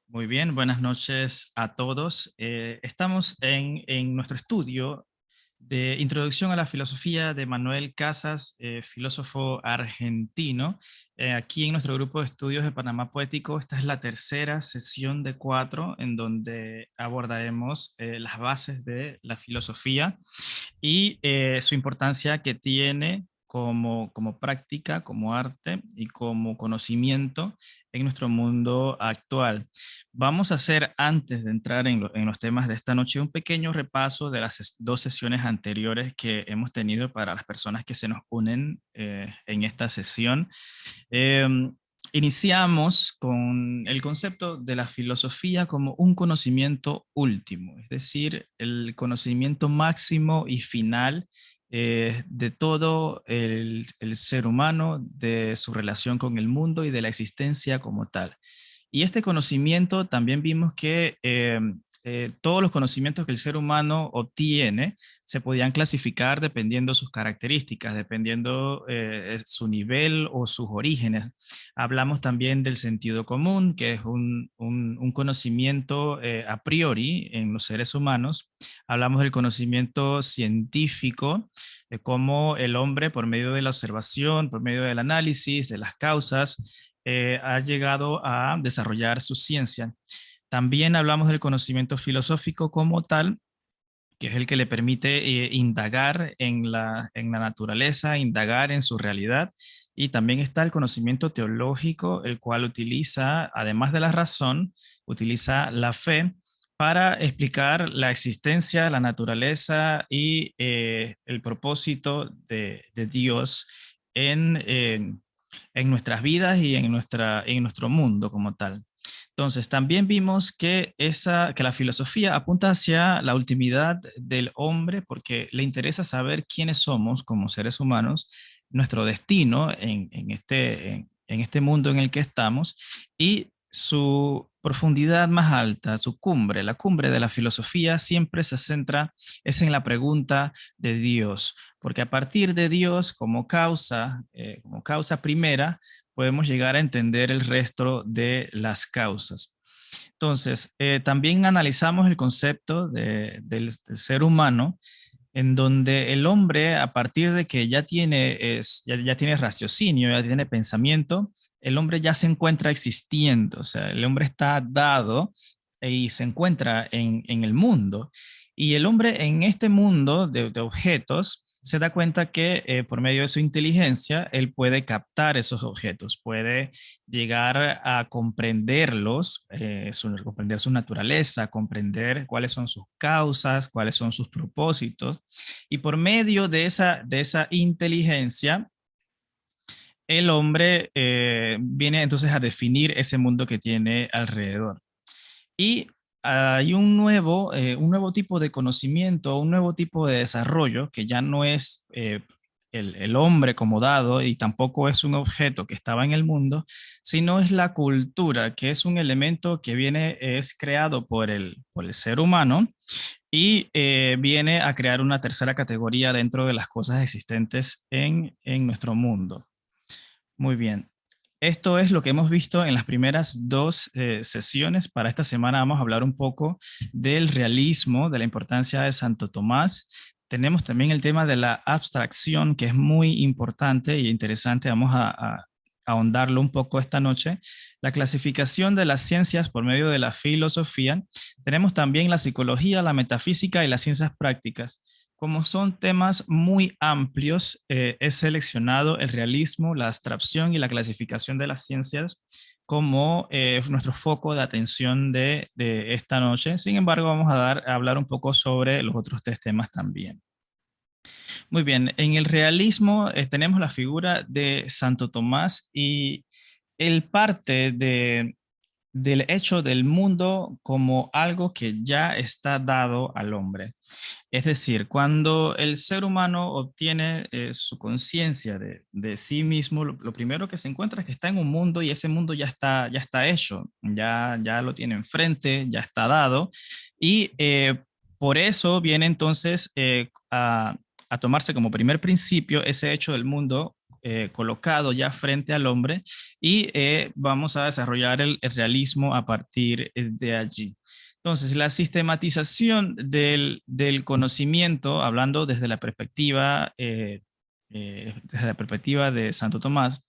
Muy bien, buenas noches a todos. Estamos en nuestro estudio de Introducción a la Filosofía de Manuel Casas, filósofo argentino. Aquí en nuestro grupo de estudios de Panamá Poético, esta es la tercera sesión de 4 en donde abordaremos las bases de la filosofía y su importancia que tiene como práctica, como arte y como conocimiento en nuestro mundo actual. Vamos a hacer, antes de entrar en los temas de esta noche, un pequeño repaso de las dos sesiones anteriores que hemos tenido para las personas que se nos unen en esta sesión. Eh, Iniciamos con el concepto de la filosofía como un conocimiento último, es decir, el conocimiento máximo y final de todo el ser humano, de su relación con el mundo y de la existencia como tal. Y este conocimiento también vimos que todos los conocimientos que el ser humano obtiene se podían clasificar dependiendo sus características, dependiendo su nivel o sus orígenes. Hablamos también del sentido común, que es un conocimiento a priori en los seres humanos. Hablamos del conocimiento científico, cómo el hombre, por medio de la observación, por medio del análisis de las causas, ha llegado a desarrollar su ciencia. También hablamos del conocimiento filosófico como tal, que es el que le permite indagar en la naturaleza, indagar en su realidad. Y también está el conocimiento teológico, el cual utiliza, además de la razón, utiliza la fe para explicar la existencia, la naturaleza y el propósito de Dios en nuestras vidas y en nuestro mundo como tal. Entonces, también vimos que la filosofía apunta hacia la ultimidad del hombre porque le interesa saber quiénes somos como seres humanos, nuestro destino en este mundo en el que estamos y su profundidad más alta, su cumbre, la cumbre de la filosofía siempre se centra es en la pregunta de Dios, porque a partir de Dios como causa primera, podemos llegar a entender el resto de las causas. Entonces, también analizamos el concepto del ser humano, en donde el hombre, a partir de que ya tiene raciocinio, ya tiene pensamiento, el hombre ya se encuentra existiendo, o sea, el hombre está dado y se encuentra en el mundo. Y el hombre en este mundo de objetos se da cuenta que por medio de su inteligencia, él puede captar esos objetos, puede llegar a comprenderlos, comprender su naturaleza, comprender cuáles son sus causas, cuáles son sus propósitos, y por medio de esa inteligencia, el hombre viene entonces a definir ese mundo que tiene alrededor. Y hay un nuevo tipo de conocimiento, un nuevo tipo de desarrollo que ya no es el hombre como dado y tampoco es un objeto que estaba en el mundo, sino es la cultura, que es un elemento que es creado por el ser humano y viene a crear una tercera categoría dentro de las cosas existentes en nuestro mundo. Muy bien. Esto es lo que hemos visto en las primeras dos sesiones. Para esta semana vamos a hablar un poco del realismo, de la importancia de Santo Tomás. Tenemos también el tema de la abstracción, que es muy importante e interesante. Vamos a ahondarlo un poco esta noche. La clasificación de las ciencias por medio de la filosofía. Tenemos también la psicología, la metafísica y las ciencias prácticas. Como son temas muy amplios, he seleccionado el realismo, la abstracción y la clasificación de las ciencias como nuestro foco de atención de esta noche. Sin embargo, vamos a hablar un poco sobre los otros tres temas también. Muy bien, en el realismo tenemos la figura de Santo Tomás y él parte del hecho del mundo como algo que ya está dado al hombre. Es decir, cuando el ser humano obtiene su conciencia de sí mismo, lo primero que se encuentra es que está en un mundo y ese mundo ya está hecho, ya lo tiene enfrente, ya está dado. Y por eso viene entonces a tomarse como primer principio ese hecho del mundo colocado ya frente al hombre y vamos a desarrollar el realismo a partir de allí. Entonces, la sistematización del conocimiento, hablando desde la perspectiva de Santo Tomás,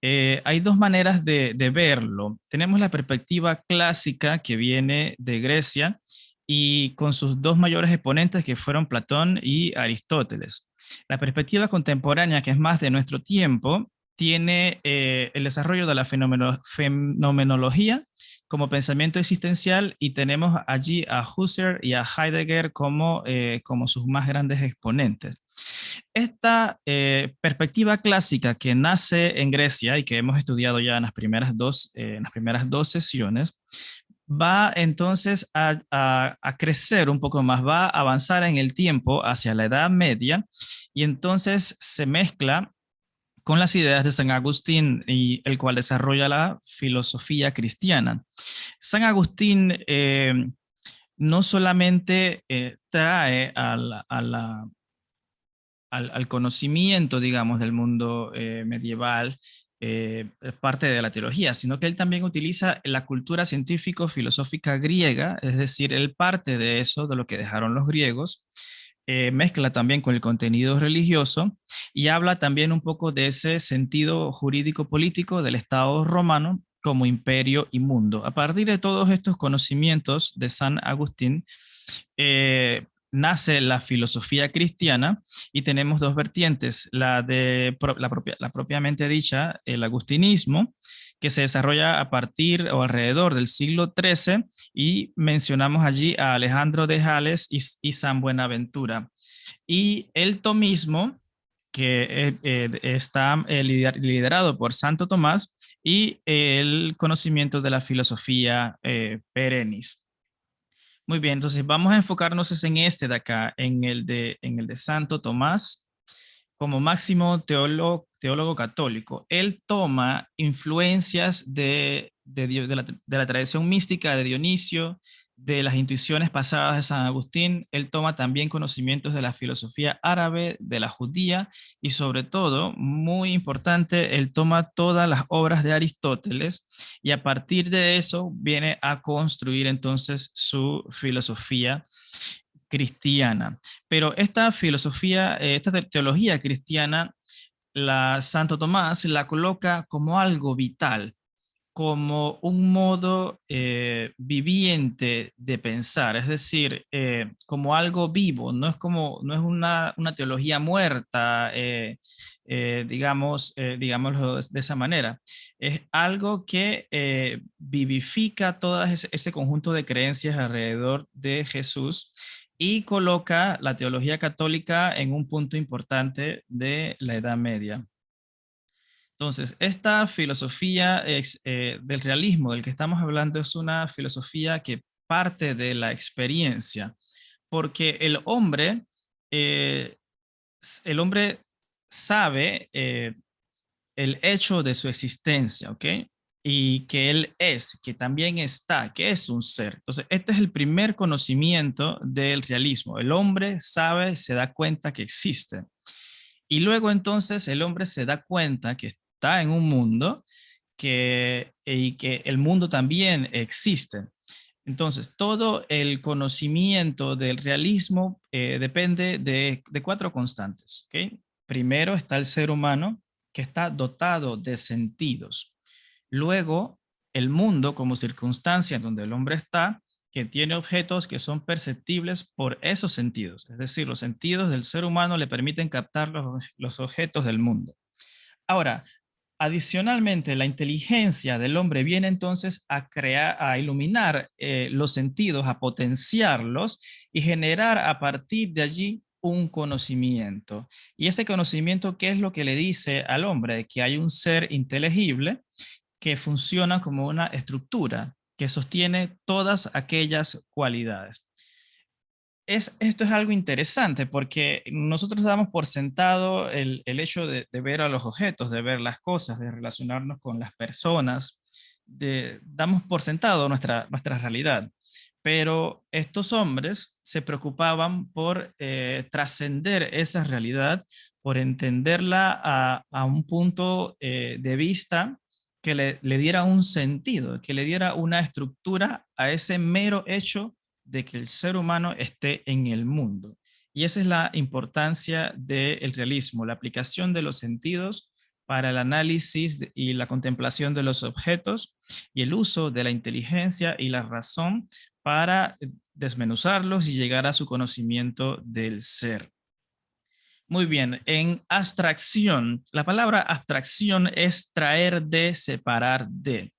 hay dos maneras de verlo. Tenemos la perspectiva clásica que viene de Grecia y con sus dos mayores exponentes que fueron Platón y Aristóteles. La perspectiva contemporánea, que es más de nuestro tiempo, tiene el desarrollo de la fenomenología como pensamiento existencial y tenemos allí a Husserl y a Heidegger como sus más grandes exponentes. Esta perspectiva clásica que nace en Grecia y que hemos estudiado ya en las primeras dos sesiones, va entonces a crecer un poco más, va a avanzar en el tiempo hacia la Edad Media y entonces se mezcla con las ideas de San Agustín y el cual desarrolla la filosofía cristiana. San Agustín no solamente trae al conocimiento, digamos, del mundo medieval, parte de la teología, sino que él también utiliza la cultura científico-filosófica griega, es decir, él parte de eso, de lo que dejaron los griegos, mezcla también con el contenido religioso y habla también un poco de ese sentido jurídico-político del Estado romano como imperio y mundo. A partir de todos estos conocimientos de San Agustín, nace la filosofía cristiana y tenemos dos vertientes, la propiamente dicha, el agustinismo, que se desarrolla a partir o alrededor del siglo XIII y mencionamos allí a Alejandro de Jales y San Buenaventura. Y el tomismo, que está liderado por Santo Tomás y el conocimiento de la filosofía perennis. Muy bien, entonces vamos a enfocarnos en este de acá, en el de Santo Tomás, como máximo teólogo católico. Él toma influencias de la tradición mística de Dionisio, de las intuiciones pasadas de San Agustín. Él toma también conocimientos de la filosofía árabe, de la judía y sobre todo, muy importante, él toma todas las obras de Aristóteles y a partir de eso viene a construir entonces su filosofía cristiana. Pero esta filosofía, esta teología cristiana, Santo Tomás la coloca como algo vital, como un modo viviente de pensar, es decir, como algo vivo, no es una teología muerta, digámoslo de esa manera. Es algo que vivifica todo ese conjunto de creencias alrededor de Jesús y coloca la teología católica en un punto importante de la Edad Media. Entonces, esta filosofía del realismo del que estamos hablando es una filosofía que parte de la experiencia, porque eh, el hombre sabe el hecho de su existencia, ¿ok? Y que él es, que también está, que es un ser. Entonces, este es el primer conocimiento del realismo. El hombre sabe, se da cuenta que existe. Y luego entonces el hombre se da cuenta que está en un mundo y que el mundo también existe. Entonces, todo el conocimiento del realismo depende de cuatro constantes. ¿Okay? Primero está el ser humano, que está dotado de sentidos. Luego, el mundo como circunstancia en donde el hombre está, que tiene objetos que son perceptibles por esos sentidos. Es decir, los sentidos del ser humano le permiten captar los objetos del mundo. Ahora, adicionalmente, la inteligencia del hombre viene entonces a iluminar los sentidos, a potenciarlos y generar a partir de allí un conocimiento. Y ese conocimiento, ¿qué es lo que le dice al hombre? Que hay un ser inteligible que funciona como una estructura que sostiene todas aquellas cualidades. Esto es algo interesante porque nosotros damos por sentado el hecho de ver a los objetos, de ver las cosas, de relacionarnos con las personas, damos por sentado nuestra realidad. Pero estos hombres se preocupaban por trascender esa realidad por entenderla a un punto de vista que le diera un sentido, que le diera una estructura a ese mero hecho de que el ser humano esté en el mundo. Y esa es la importancia del realismo, la aplicación de los sentidos para el análisis y la contemplación de los objetos y el uso de la inteligencia y la razón para desmenuzarlos y llegar a su conocimiento del ser. Muy bien, en abstracción, la palabra abstracción es traer de, separar de.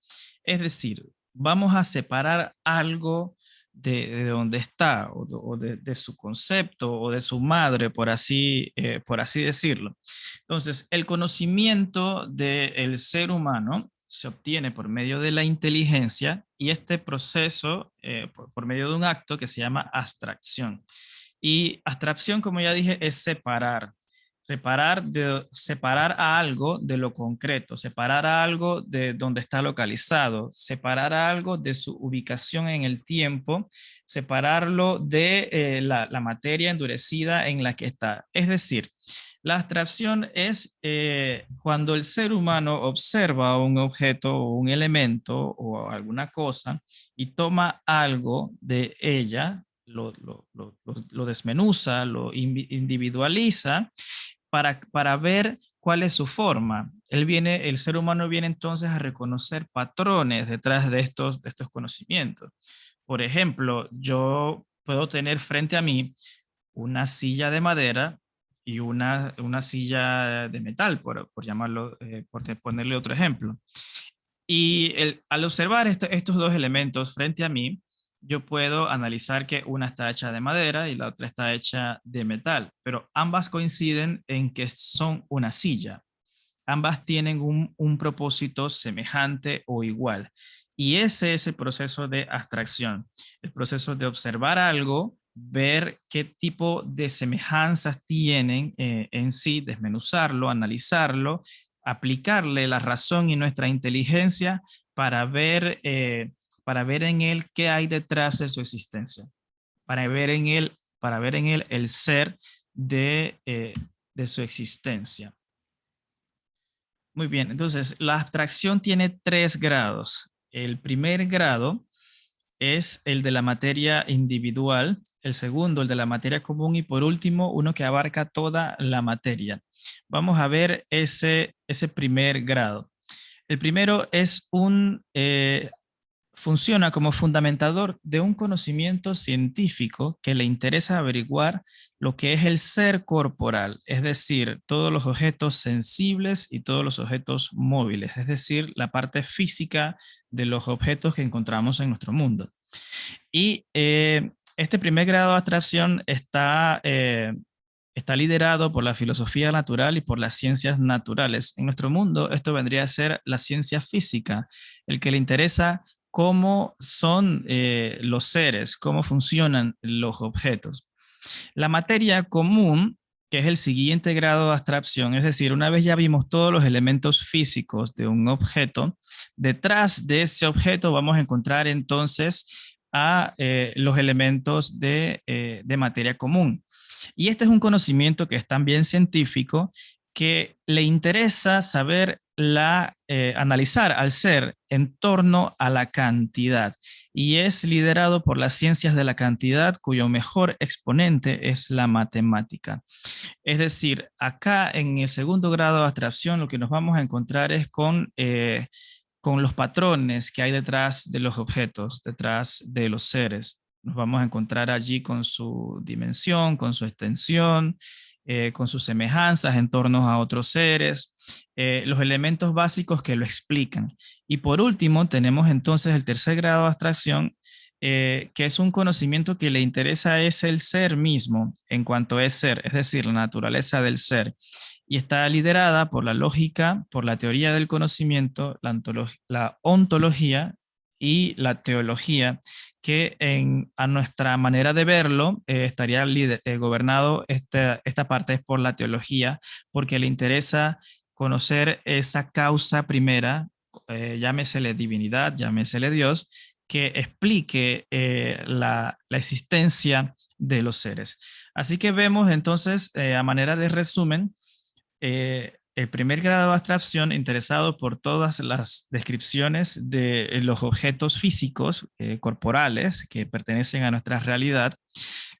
Es decir, vamos a separar algo de donde está, de su concepto, o de su madre, por así decirlo. Entonces, el conocimiento del ser humano se obtiene por medio de la inteligencia y este proceso por medio de un acto que se llama abstracción. Y abstracción, como ya dije, es separar. Separar a algo de lo concreto, separar a algo de donde está localizado, separar a algo de su ubicación en el tiempo, separarlo de la materia endurecida en la que está. Es decir, la abstracción es cuando el ser humano observa un objeto o un elemento o alguna cosa y toma algo de ella, lo desmenuza, lo individualiza para ver cuál es su forma. El ser humano viene entonces a reconocer patrones detrás de estos conocimientos. Por ejemplo, yo puedo tener frente a mí una silla de madera y una silla de metal, por llamarlo, por ponerle otro ejemplo. Y al observar estos dos elementos frente a mí, yo puedo analizar que una está hecha de madera y la otra está hecha de metal, pero ambas coinciden en que son una silla. Ambas tienen un propósito semejante o igual. Y ese es el proceso de abstracción, el proceso de observar algo, ver qué tipo de semejanzas tienen en sí, desmenuzarlo, analizarlo, aplicarle la razón y nuestra inteligencia para ver en él qué hay detrás de su existencia, para ver en él el ser de su existencia. Muy bien, entonces la abstracción tiene 3 grados. El primer grado es el de la materia individual, el segundo el de la materia común y por último uno que abarca toda la materia. Vamos a ver ese primer grado. El primero es funciona como fundamentador de un conocimiento científico que le interesa averiguar lo que es el ser corporal, es decir, todos los objetos sensibles y todos los objetos móviles, es decir, la parte física de los objetos que encontramos en nuestro mundo. Y este primer grado de abstracción está liderado por la filosofía natural y por las ciencias naturales. En nuestro mundo esto vendría a ser la ciencia física, el que le interesa cómo son los seres, cómo funcionan los objetos. La materia común, que es el siguiente grado de abstracción, es decir, una vez ya vimos todos los elementos físicos de un objeto, detrás de ese objeto vamos a encontrar entonces a los elementos de materia común. Y este es un conocimiento que es también científico, que le interesa saber analizar al ser en torno a la cantidad y es liderado por las ciencias de la cantidad cuyo mejor exponente es la matemática. Es decir, acá en el segundo grado de abstracción lo que nos vamos a encontrar es con los patrones que hay detrás de los objetos, detrás de los seres. Nos vamos a encontrar allí con su dimensión, con su extensión, con sus semejanzas en torno a otros seres, los elementos básicos que lo explican. Y por último, tenemos entonces el tercer grado de abstracción, que es un conocimiento que le interesa es el ser mismo en cuanto es ser, es decir, la naturaleza del ser. Y está liderada por la lógica, por la teoría del conocimiento, la ontología y la teología, que a nuestra manera de verlo estaría gobernado esta parte es por la teología, porque le interesa conocer esa causa primera, llámesele divinidad, llámesele Dios, que explique la existencia de los seres. Así que vemos entonces, a manera de resumen, El primer grado de abstracción, interesado por todas las descripciones de los objetos físicos, corporales, que pertenecen a nuestra realidad.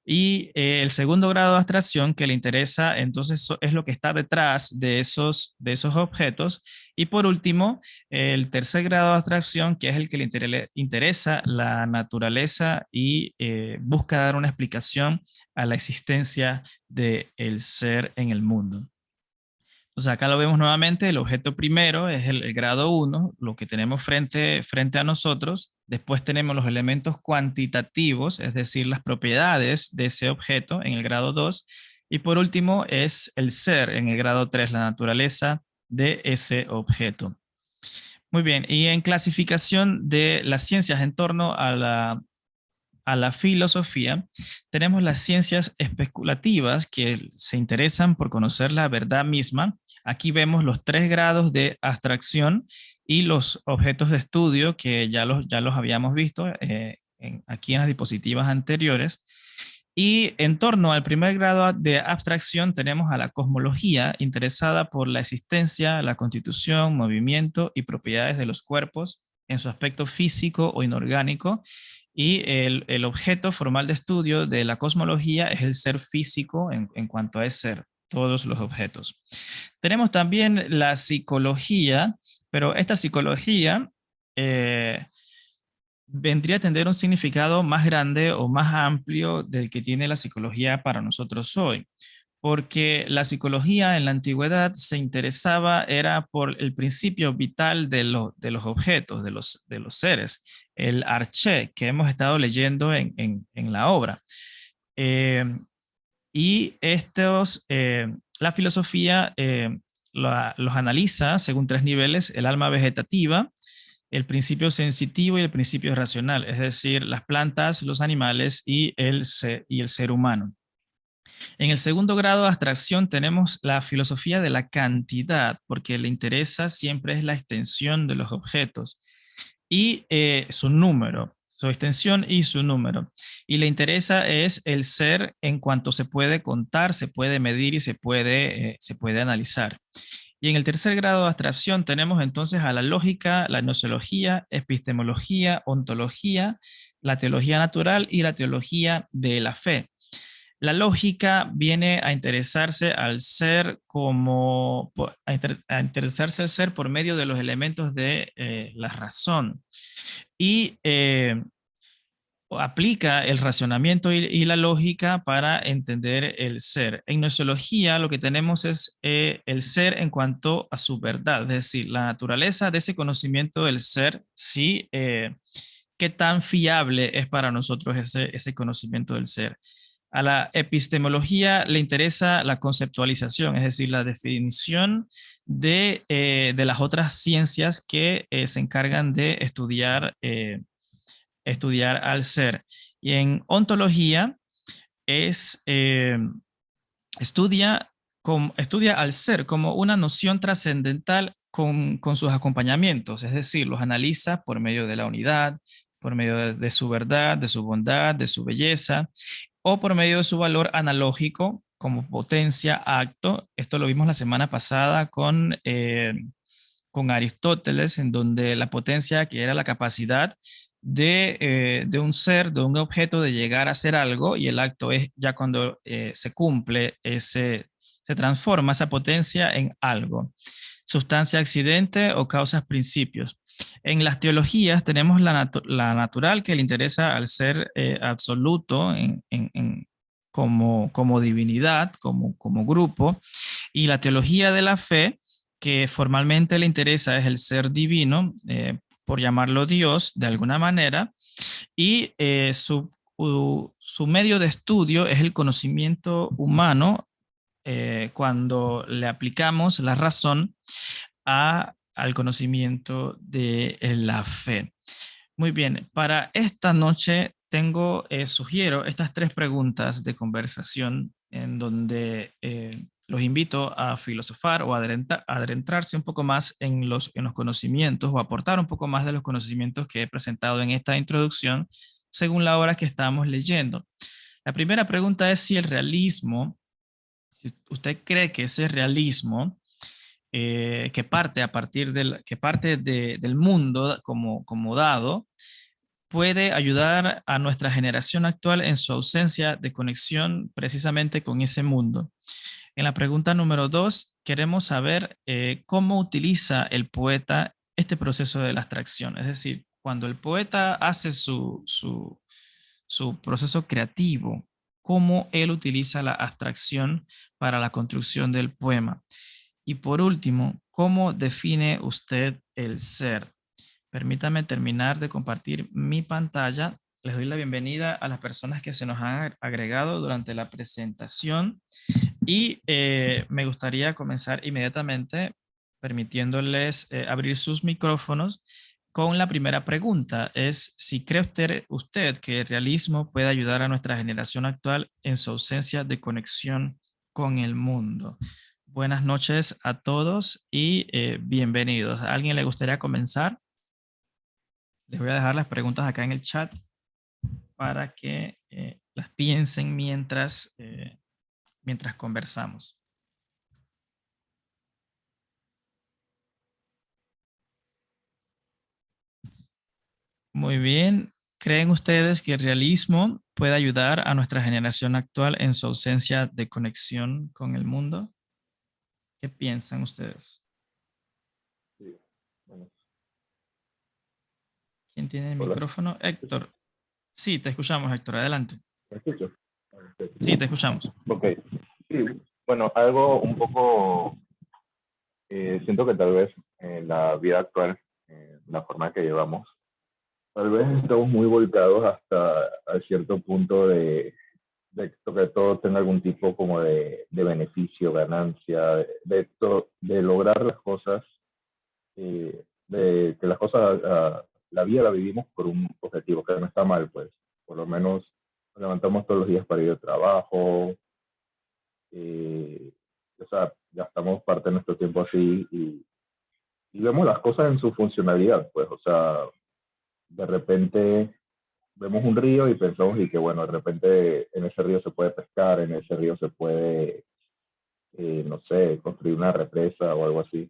Y el segundo grado de abstracción que le interesa, entonces, es lo que está detrás de esos objetos. Y por último, el tercer grado de abstracción, que es el que le interesa la naturaleza y busca dar una explicación a la existencia del ser en el mundo. O sea, acá lo vemos nuevamente, el objeto primero es el grado uno, lo que tenemos frente a nosotros. Después tenemos los elementos cuantitativos, es decir, las propiedades de ese objeto en el grado 2. Y por último es el ser en el grado 3, la naturaleza de ese objeto. Muy bien, y en clasificación de las ciencias en torno a la filosofía, tenemos las ciencias especulativas que se interesan por conocer la verdad misma. Aquí vemos los tres grados de abstracción y los objetos de estudio que ya los habíamos visto aquí en las diapositivas anteriores. Y en torno al primer grado de abstracción tenemos a la cosmología, interesada por la existencia, la constitución, movimiento y propiedades de los cuerpos en su aspecto físico o inorgánico. Y el objeto formal de estudio de la cosmología es el ser físico en cuanto a ese ser, todos los objetos. Tenemos también la psicología, pero esta psicología eh, vendría a tener un significado más grande o más amplio del que tiene la psicología para nosotros hoy, porque la psicología en la antigüedad se interesaba era por el principio vital de los objetos, de los seres, el arché que hemos estado leyendo en la obra. Eh, y la filosofía los analiza según tres niveles: el alma vegetativa, el principio sensitivo y el principio racional, es decir, las plantas, los animales y y el ser humano. En el segundo grado de abstracción tenemos la filosofía de la cantidad, porque le interesa siempre es la extensión de los objetos y su número, su extensión y su número. Y le interesa es el ser en cuanto se puede contar, se puede medir y se puede analizar. Y en el tercer grado de abstracción tenemos entonces a la lógica, la gnoseología, epistemología, ontología, la teología natural y la teología de la fe. La lógica viene a interesarse al ser a interesarse al ser por medio de los elementos de la razón y aplica el razonamiento y la lógica para entender el ser. En gnoseología lo que tenemos es el ser en cuanto a su verdad, es decir, la naturaleza de ese conocimiento del ser, sí, qué tan fiable es para nosotros ese conocimiento del ser. A la epistemología le interesa la conceptualización, es decir, la definición de las otras ciencias que se encargan de estudiar al ser. Y en ontología es, estudia, estudia al ser como una noción trascendental con sus acompañamientos, es decir, los analiza por medio de la unidad, por medio de su verdad, de su bondad, de su belleza, o por medio de su valor analógico como potencia, acto. Esto lo vimos la semana pasada con Aristóteles, en donde la potencia, que era la capacidad de un ser, de un objeto, de llegar a ser algo, y el acto es ya cuando se cumple, se transforma esa potencia en algo. Sustancia, accidente o causas, principios. En las teologías tenemos la natural, que le interesa al ser absoluto como divinidad, como grupo, y la teología de la fe, que formalmente le interesa es el ser divino, por llamarlo Dios de alguna manera, y su medio de estudio es el conocimiento humano cuando le aplicamos la razón al conocimiento de la fe. Muy bien, para esta noche sugiero estas tres preguntas de conversación en donde los invito a filosofar o a adentrarse un poco más en los conocimientos o aportar un poco más de los conocimientos que he presentado en esta introducción según la obra que estamos leyendo. La primera pregunta es si el realismo Si usted cree que ese realismo que parte a partir del mundo como dado, puede ayudar a nuestra generación actual en su ausencia de conexión precisamente con ese mundo. En la pregunta número 2, queremos saber cómo utiliza el poeta este proceso de la abstracción. Es decir, cuando el poeta hace su proceso creativo, cómo él utiliza la abstracción para la construcción del poema. Y por último, ¿cómo define usted el ser? Permítame terminar de compartir mi pantalla. Les doy la bienvenida a las personas que se nos han agregado durante la presentación y me gustaría comenzar inmediatamente permitiéndoles abrir sus micrófonos con la primera pregunta. Es si cree usted que el realismo puede ayudar a nuestra generación actual en su ausencia de conexión con el mundo. Buenas noches a todos y bienvenidos. ¿A alguien le gustaría comenzar? Les voy a dejar las preguntas acá en el chat para que las piensen mientras conversamos. Muy bien. ¿Creen ustedes que el realismo puede ayudar a nuestra generación actual en su ausencia de conexión con el mundo? ¿Qué piensan ustedes? Sí, bueno, ¿Quién tiene el hola, micrófono? ¿me escuchas? Héctor. Sí, te escuchamos, Héctor. Adelante. ¿Me escuchas? Sí, te escuchamos. Ok, sí, bueno, algo un poco, siento que tal vez en la vida actual, la forma que llevamos, tal vez estamos muy volcados hasta a cierto punto de que todo tenga algún tipo como de beneficio, ganancia, de lograr las cosas, de que las cosas, la vida la vivimos por un objetivo, que no está mal, pues, por lo menos nos levantamos todos los días para ir al trabajo, eh, o sea, gastamos parte de nuestro tiempo así y vemos las cosas en su funcionalidad, pues, o sea, de repente vemos un río y pensamos y que, bueno, de repente en ese río se puede pescar, en ese río se puede, no sé, construir una represa o algo así.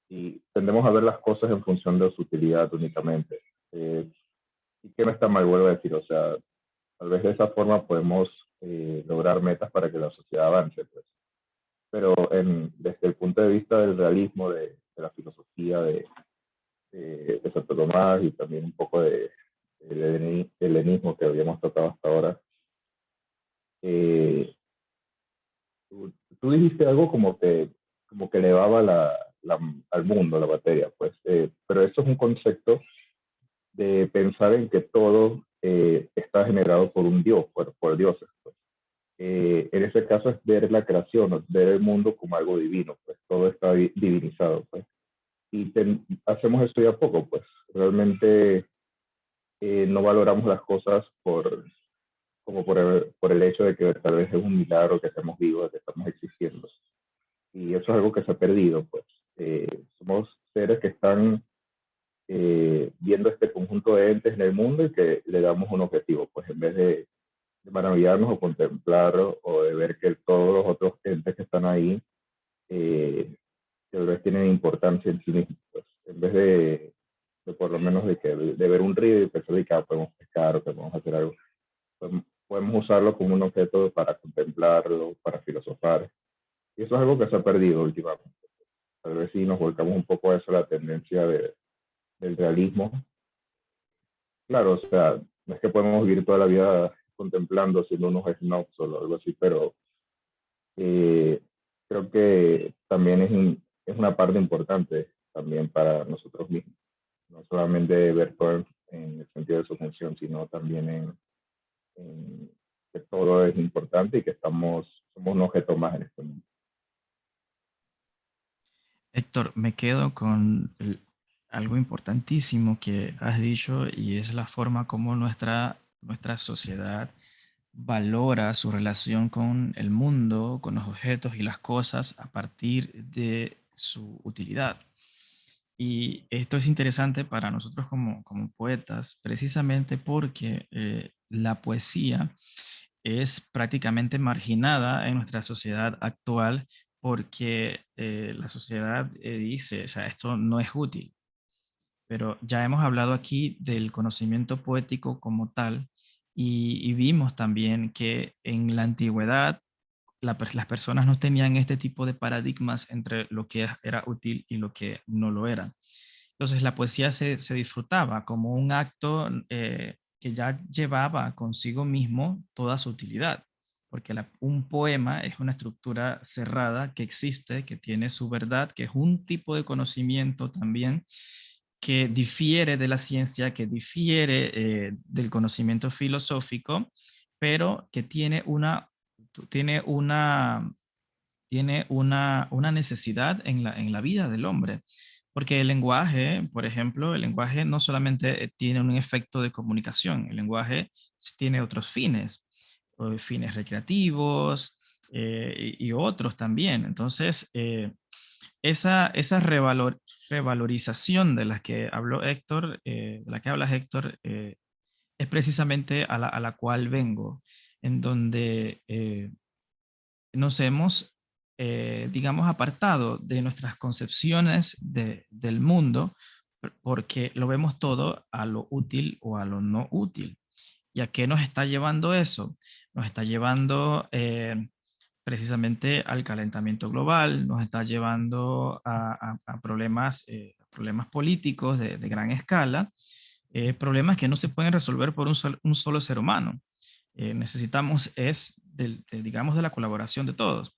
Y tendemos a ver las cosas en función de su utilidad únicamente. Y que no está mal, vuelvo a decir, o sea, tal vez de esa forma podemos lograr metas para que la sociedad avance, pues. Pero desde el punto de vista del realismo, de la filosofía de Santo Tomás y también un poco del helenismo que habíamos tocado hasta ahora, eh, tú dijiste algo como que elevaba al mundo, la materia, pues, pero eso es un concepto de pensar en que todo está generado por un Dios, por dioses. Pues. En ese caso es ver la creación, ¿no? Ver el mundo como algo divino, pues todo está divinizado. Pues. Y hacemos esto ya poco, pues realmente no valoramos las cosas como por el hecho de que tal vez es un milagro que estamos vivos, que estamos existiendo. Y eso es algo que se ha perdido, pues. Somos seres que están viendo este conjunto de entes en el mundo y que le damos un objetivo, pues en vez de maravillarnos o contemplar o de ver que todos los otros entes que están ahí tal vez tienen importancia en sí mismos, pues, en vez de por lo menos de ver un río y pensar que podemos pescar o que podemos hacer algo, pues, podemos usarlo como un objeto para contemplarlo, para filosofar. Y eso es algo que se ha perdido últimamente. Tal vez si nos volcamos un poco a eso, la tendencia del realismo. Claro, o sea, no es que podemos vivir toda la vida contemplando, siendo unos snobs o algo así, pero eh, creo que también es una parte importante también para nosotros mismos. No solamente ver todo en el sentido de su función, sino también en que todo es importante y que somos un objeto más en este mundo. Héctor, me quedo con algo importantísimo que has dicho y es la forma como nuestra sociedad valora su relación con el mundo, con los objetos y las cosas a partir de su utilidad. Y esto es interesante para nosotros como poetas, precisamente porque la poesía es prácticamente marginada en nuestra sociedad actual porque la sociedad dice, o sea, esto no es útil. Pero ya hemos hablado aquí del conocimiento poético como tal y vimos también que en la antigüedad las personas no tenían este tipo de paradigmas entre lo que era útil y lo que no lo era. Entonces la poesía se disfrutaba como un acto que ya llevaba consigo mismo toda su utilidad, porque un poema es una estructura cerrada que existe, que tiene su verdad, que es un tipo de conocimiento también que difiere de la ciencia, que difiere del conocimiento filosófico, pero que tiene una, una necesidad en la vida del hombre. Porque el lenguaje, por ejemplo, el lenguaje no solamente tiene un efecto de comunicación, el lenguaje tiene otros fines, fines recreativos y otros también. Entonces, esa revalorización de la que habló Héctor, de la que hablas Héctor, es precisamente a la cual vengo, en donde nos hemos, digamos, apartado de nuestras concepciones del mundo, porque lo vemos todo a lo útil o a lo no útil. ¿Y a qué nos está llevando eso? Nos está llevando precisamente al calentamiento global, nos está llevando a problemas, problemas políticos de gran escala, problemas que no se pueden resolver por un solo ser humano. Necesitamos digamos, de la colaboración de todos.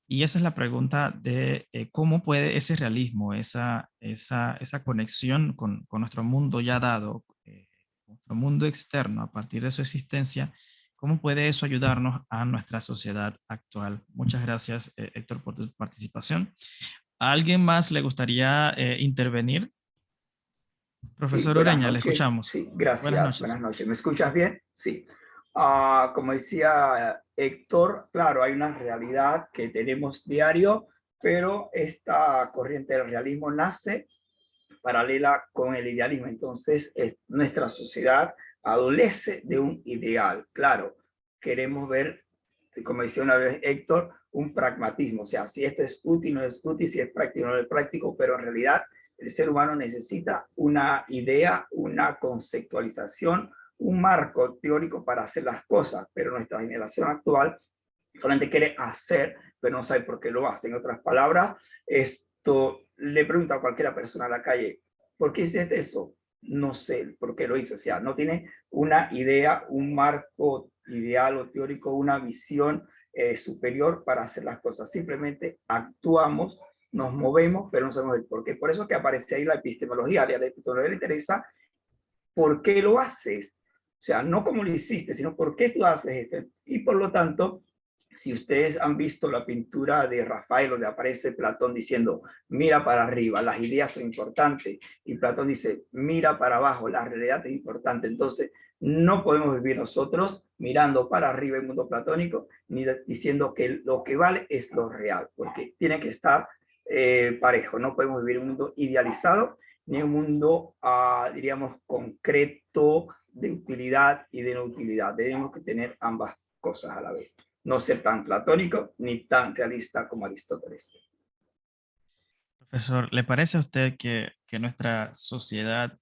Y esa es la pregunta de cómo puede ese realismo, esa conexión con nuestro mundo ya dado, nuestro mundo externo a partir de su existencia, cómo puede eso ayudarnos a nuestra sociedad actual. Muchas gracias, Héctor, por tu participación. ¿A alguien más le gustaría intervenir? Sí, Profesor buenas Ureña, le noches. escuchamos. Sí, Buenas gracias. noches. Buenas noches. ¿Me escuchas bien? Sí. Como decía Héctor, claro, hay una realidad que tenemos diario, pero esta corriente del realismo nace paralela con el idealismo. Entonces, nuestra sociedad adolece de un ideal. Claro, queremos ver, como decía una vez Héctor, un pragmatismo. O sea, si esto es útil, no es útil, si es práctico, no es práctico, pero en realidad el ser humano necesita una idea, una conceptualización, un marco teórico para hacer las cosas, pero nuestra generación actual solamente quiere hacer, pero no sabe por qué lo hace. En otras palabras, esto le pregunta a cualquier persona a la calle, ¿por qué hiciste eso? No sé por qué lo hizo. O sea, no tiene una idea, un marco ideal o teórico, una visión superior para hacer las cosas. Simplemente actuamos, nos movemos, pero no sabemos el por qué. Por eso es que aparece ahí la epistemología. A la epistemología le interesa por qué lo haces. O sea, no cómo lo hiciste, sino por qué tú haces esto. Y por lo tanto, si ustedes han visto la pintura de Rafael, donde aparece Platón diciendo, mira para arriba, las ideas son importantes, y Platón dice, mira para abajo, la realidad es importante. Entonces, no podemos vivir nosotros mirando para arriba el mundo platónico, ni diciendo que lo que vale es lo real, porque tiene que estar parejo. No podemos vivir un mundo idealizado, ni un mundo, diríamos, concreto de utilidad y de no utilidad. Tenemos que tener ambas cosas a la vez. No ser tan platónico ni tan realista como Aristóteles. Profesor, ¿le parece a usted que nuestra sociedad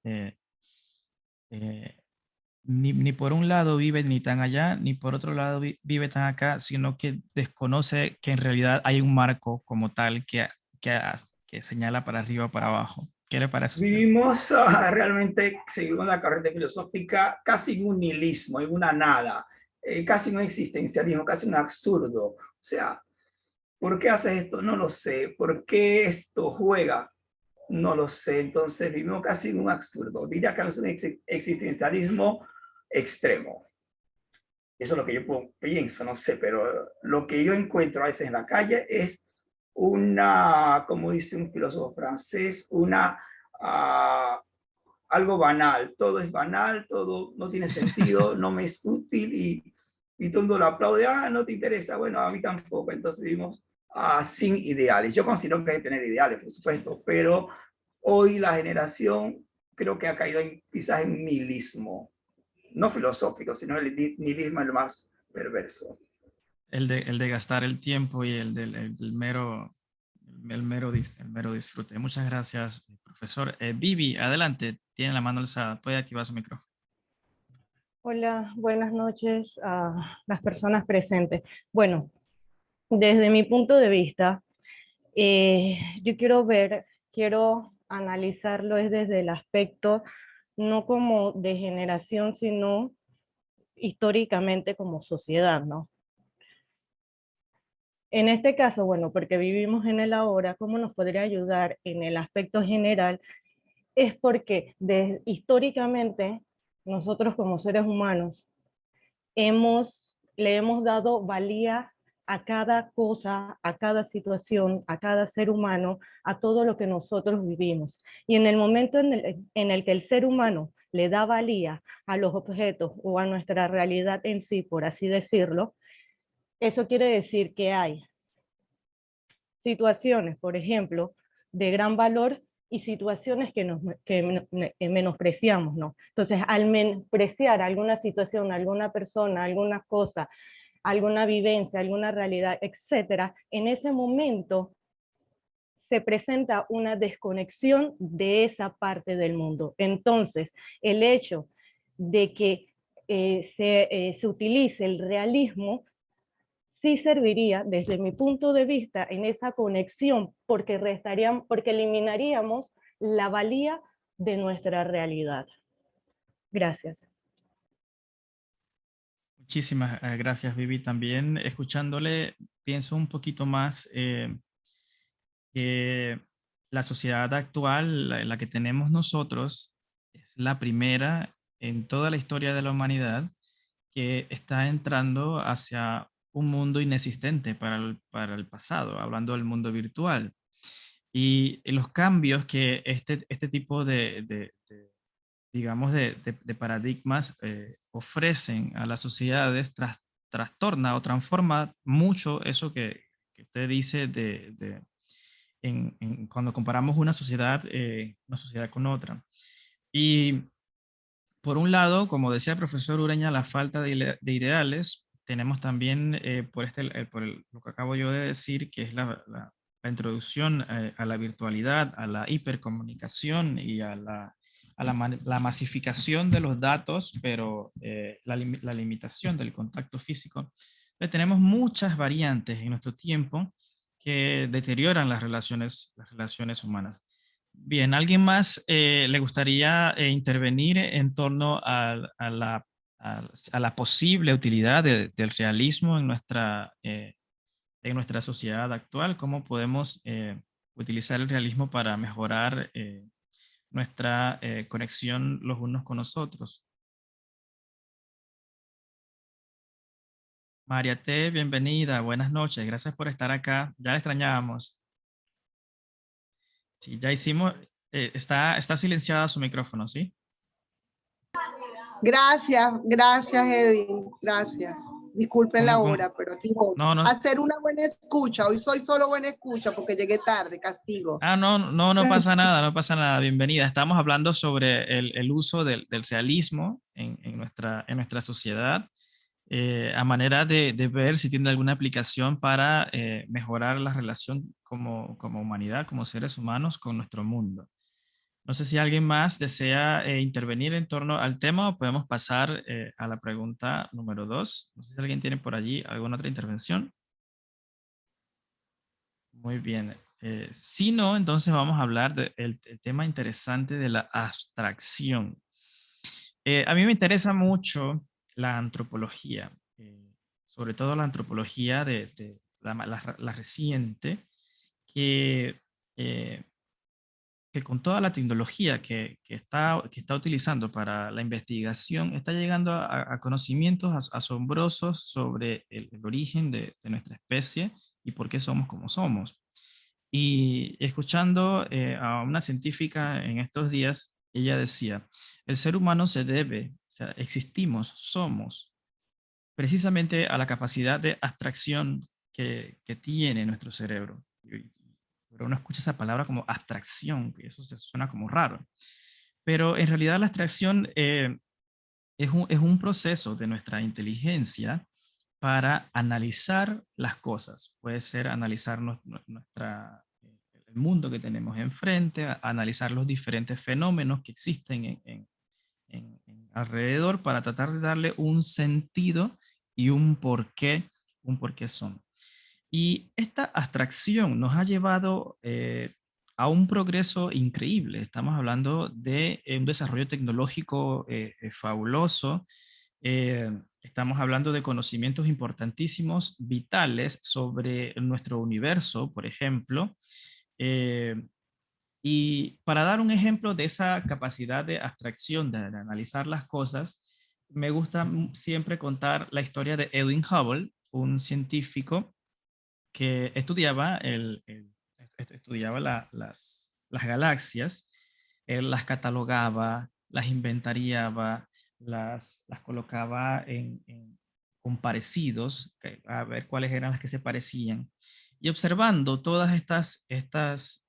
ni por un lado vive ni tan allá, ni por otro lado vive tan acá, sino que desconoce que en realidad hay un marco como tal que señala para arriba o para abajo? ¿Qué le parece a usted? Vivimos realmente, seguimos la carrera filosófica casi en un nihilismo, en una nada, casi un existencialismo, casi un absurdo. O sea, ¿por qué haces esto? No lo sé. ¿Por qué esto juega? No lo sé. Entonces vivimos casi en un absurdo. Diría que es un existencialismo extremo. Eso es lo que yo pienso, no sé, pero lo que yo encuentro a veces en la calle es una, como dice un filósofo francés, uh, algo banal. Todo es banal, todo no tiene sentido, no me es útil y todo el mundo lo aplaude. No te interesa. Bueno, a mí tampoco. Entonces vivimos sin ideales. Yo considero que hay que tener ideales, por supuesto, pero hoy la generación creo que ha caído quizás en nihilismo, no filosófico, sino el nihilismo es lo más perverso. El de gastar el tiempo y el mero disfrute. Muchas gracias, profesor. Vivi, adelante, tiene la mano alzada, puede activar su micrófono. Hola, buenas noches a las personas presentes. Bueno, desde mi punto de vista, yo quiero analizarlo es desde el aspecto no como de generación, sino históricamente como sociedad, ¿no? En este caso, bueno, porque vivimos en el ahora, ¿cómo nos podría ayudar en el aspecto general? Es porque históricamente nosotros como seres humanos le hemos dado valía a cada cosa, a cada situación, a cada ser humano, a todo lo que nosotros vivimos. Y en el momento en el que el ser humano le da valía a los objetos o a nuestra realidad en sí, por así decirlo, eso quiere decir que hay situaciones, por ejemplo, de gran valor y situaciones que menospreciamos, ¿no? Entonces, al menospreciar alguna situación, alguna persona, alguna cosa, alguna vivencia, alguna realidad, etcétera, en ese momento se presenta una desconexión de esa parte del mundo. Entonces, el hecho de que se utilice el realismo sí serviría, desde mi punto de vista, en esa conexión, porque eliminaríamos la valía de nuestra realidad. Gracias. Muchísimas gracias, Vivi. También escuchándole, pienso un poquito más que la sociedad actual, la que tenemos nosotros, es la primera en toda la historia de la humanidad que está entrando hacia un mundo inexistente para el pasado, hablando del mundo virtual. Y los cambios que este tipo digamos, de paradigmas ofrecen a las sociedades trastorna o transforma mucho eso que usted dice cuando comparamos una sociedad con otra. Y por un lado, como decía el profesor Ureña, la falta de ideales. Tenemos también, lo que acabo yo de decir, que es la introducción a la virtualidad, a la hipercomunicación y a la masificación de los datos, pero la limitación del contacto físico. Entonces, tenemos muchas variantes en nuestro tiempo que deterioran las relaciones humanas. Bien, ¿alguien más le gustaría intervenir en torno a la posible utilidad del realismo en nuestra sociedad actual? ¿Cómo podemos utilizar el realismo para mejorar nuestra conexión los unos con los otros? María T, bienvenida, buenas noches, gracias por estar acá, ya la extrañábamos. Sí, ya hicimos, está silenciada su micrófono, ¿sí? Gracias, Edwin, gracias. Disculpen la ¿Cómo? hora, pero digo, No, no. hacer una buena escucha. Hoy soy solo buena escucha porque llegué tarde, castigo. No pasa nada, no pasa nada. Bienvenida. Estamos hablando sobre el uso del realismo en nuestra sociedad, a manera de ver si tiene alguna aplicación para mejorar la relación como humanidad, como seres humanos con nuestro mundo. No sé si alguien más desea intervenir en torno al tema o podemos pasar a la pregunta número 2. No sé si alguien tiene por allí alguna otra intervención. Muy bien. Si no, entonces vamos a hablar del tema interesante de la abstracción. A mí me interesa mucho la antropología, sobre todo la antropología de la reciente, que, eh, que con toda la tecnología que está utilizando para la investigación, está llegando a conocimientos asombrosos sobre el origen de nuestra especie y por qué somos como somos. Y escuchando a una científica en estos días, ella decía, el ser humano o sea, existimos, somos, precisamente a la capacidad de abstracción que tiene nuestro cerebro. Pero uno escucha esa palabra como abstracción, que eso se suena como raro. Pero en realidad la abstracción es un proceso de nuestra inteligencia para analizar las cosas. Puede ser analizar el mundo que tenemos enfrente, analizar los diferentes fenómenos que existen alrededor para tratar de darle un sentido y un porqué son. Y esta abstracción nos ha llevado a un progreso increíble. Estamos hablando de un desarrollo tecnológico fabuloso. Estamos hablando de conocimientos importantísimos, vitales sobre nuestro universo, por ejemplo. Y para dar un ejemplo de esa capacidad de abstracción, de analizar las cosas, me gusta siempre contar la historia de Edwin Hubble, un científico que estudiaba, estudiaba las galaxias. Él las catalogaba, las inventariaba, las colocaba con parecidos, a ver cuáles eran las que se parecían. Y observando todas estas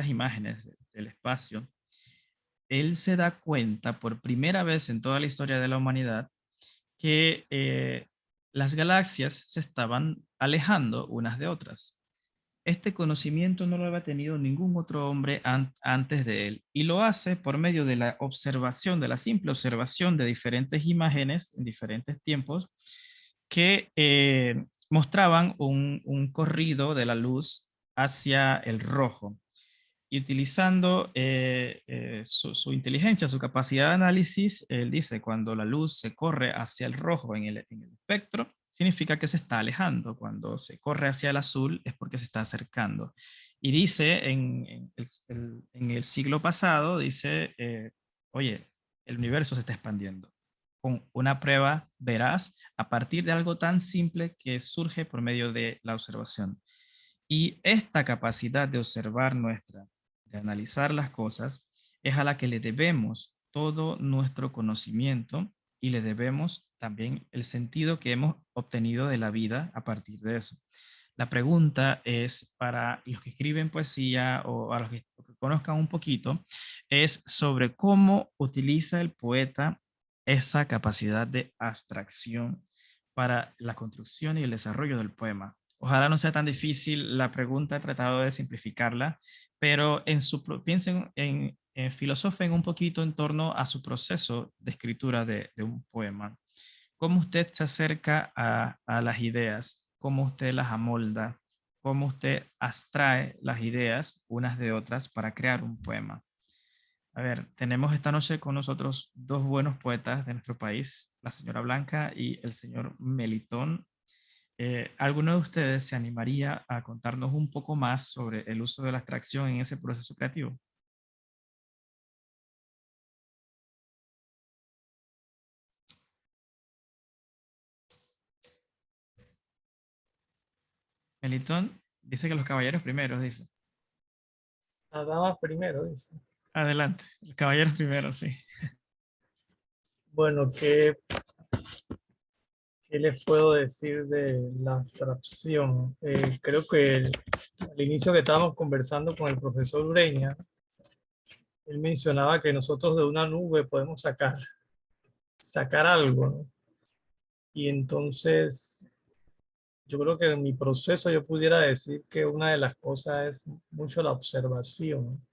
imágenes del espacio, él se da cuenta por primera vez en toda la historia de la humanidad que las galaxias se estaban alejando unas de otras. Este conocimiento no lo había tenido ningún otro hombre antes de él, y lo hace por medio de la observación, de la simple observación de diferentes imágenes en diferentes tiempos que mostraban un corrido de la luz hacia el rojo. Y utilizando su inteligencia, su capacidad de análisis, él dice, cuando la luz se corre hacia el rojo en el espectro, significa que se está alejando. Cuando se corre hacia el azul es porque se está acercando. Y dice, en el siglo pasado, dice, oye, el universo se está expandiendo. Con una prueba veraz a partir de algo tan simple que surge por medio de la observación. Y esta capacidad de observar nuestra, de analizar las cosas, es a la que le debemos todo nuestro conocimiento y le debemos también el sentido que hemos obtenido de la vida a partir de eso. La pregunta es para los que escriben poesía o a los que conozcan un poquito, es sobre cómo utiliza el poeta esa capacidad de abstracción para la construcción y el desarrollo del poema. Ojalá no sea tan difícil la pregunta, he tratado de simplificarla, pero piensen filosofen un poquito en torno a su proceso de escritura de un poema. ¿Cómo usted se acerca a las ideas? ¿Cómo usted las amolda? ¿Cómo usted abstrae las ideas unas de otras para crear un poema? A ver, tenemos esta noche con nosotros dos buenos poetas de nuestro país, la señora Blanca y el señor Melitón. ¿Alguno de ustedes se animaría a contarnos un poco más sobre el uso de la abstracción en ese proceso creativo? Melitón dice que los caballeros primeros, dice. Las damas primero, dice. Adelante, los caballeros primero, sí. Bueno, ¿qué les puedo decir de la abstracción? Creo que al inicio que estábamos conversando con el profesor Ureña, él mencionaba que nosotros de una nube podemos sacar algo, ¿no? Y entonces, yo creo que en mi proceso yo pudiera decir que una de las cosas es mucho la observación.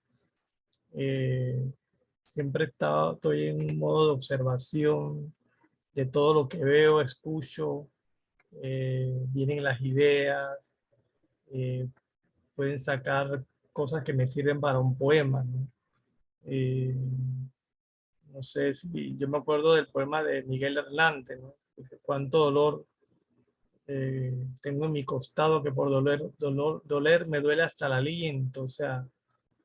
Siempre estoy en un modo de observación de todo lo que veo, escucho, vienen las ideas, pueden sacar cosas que me sirven para un poema, ¿no? No sé si yo me acuerdo del poema de Miguel Hernández, ¿no? Cuánto dolor tengo en mi costado que por doler me duele hasta el aliento. O sea,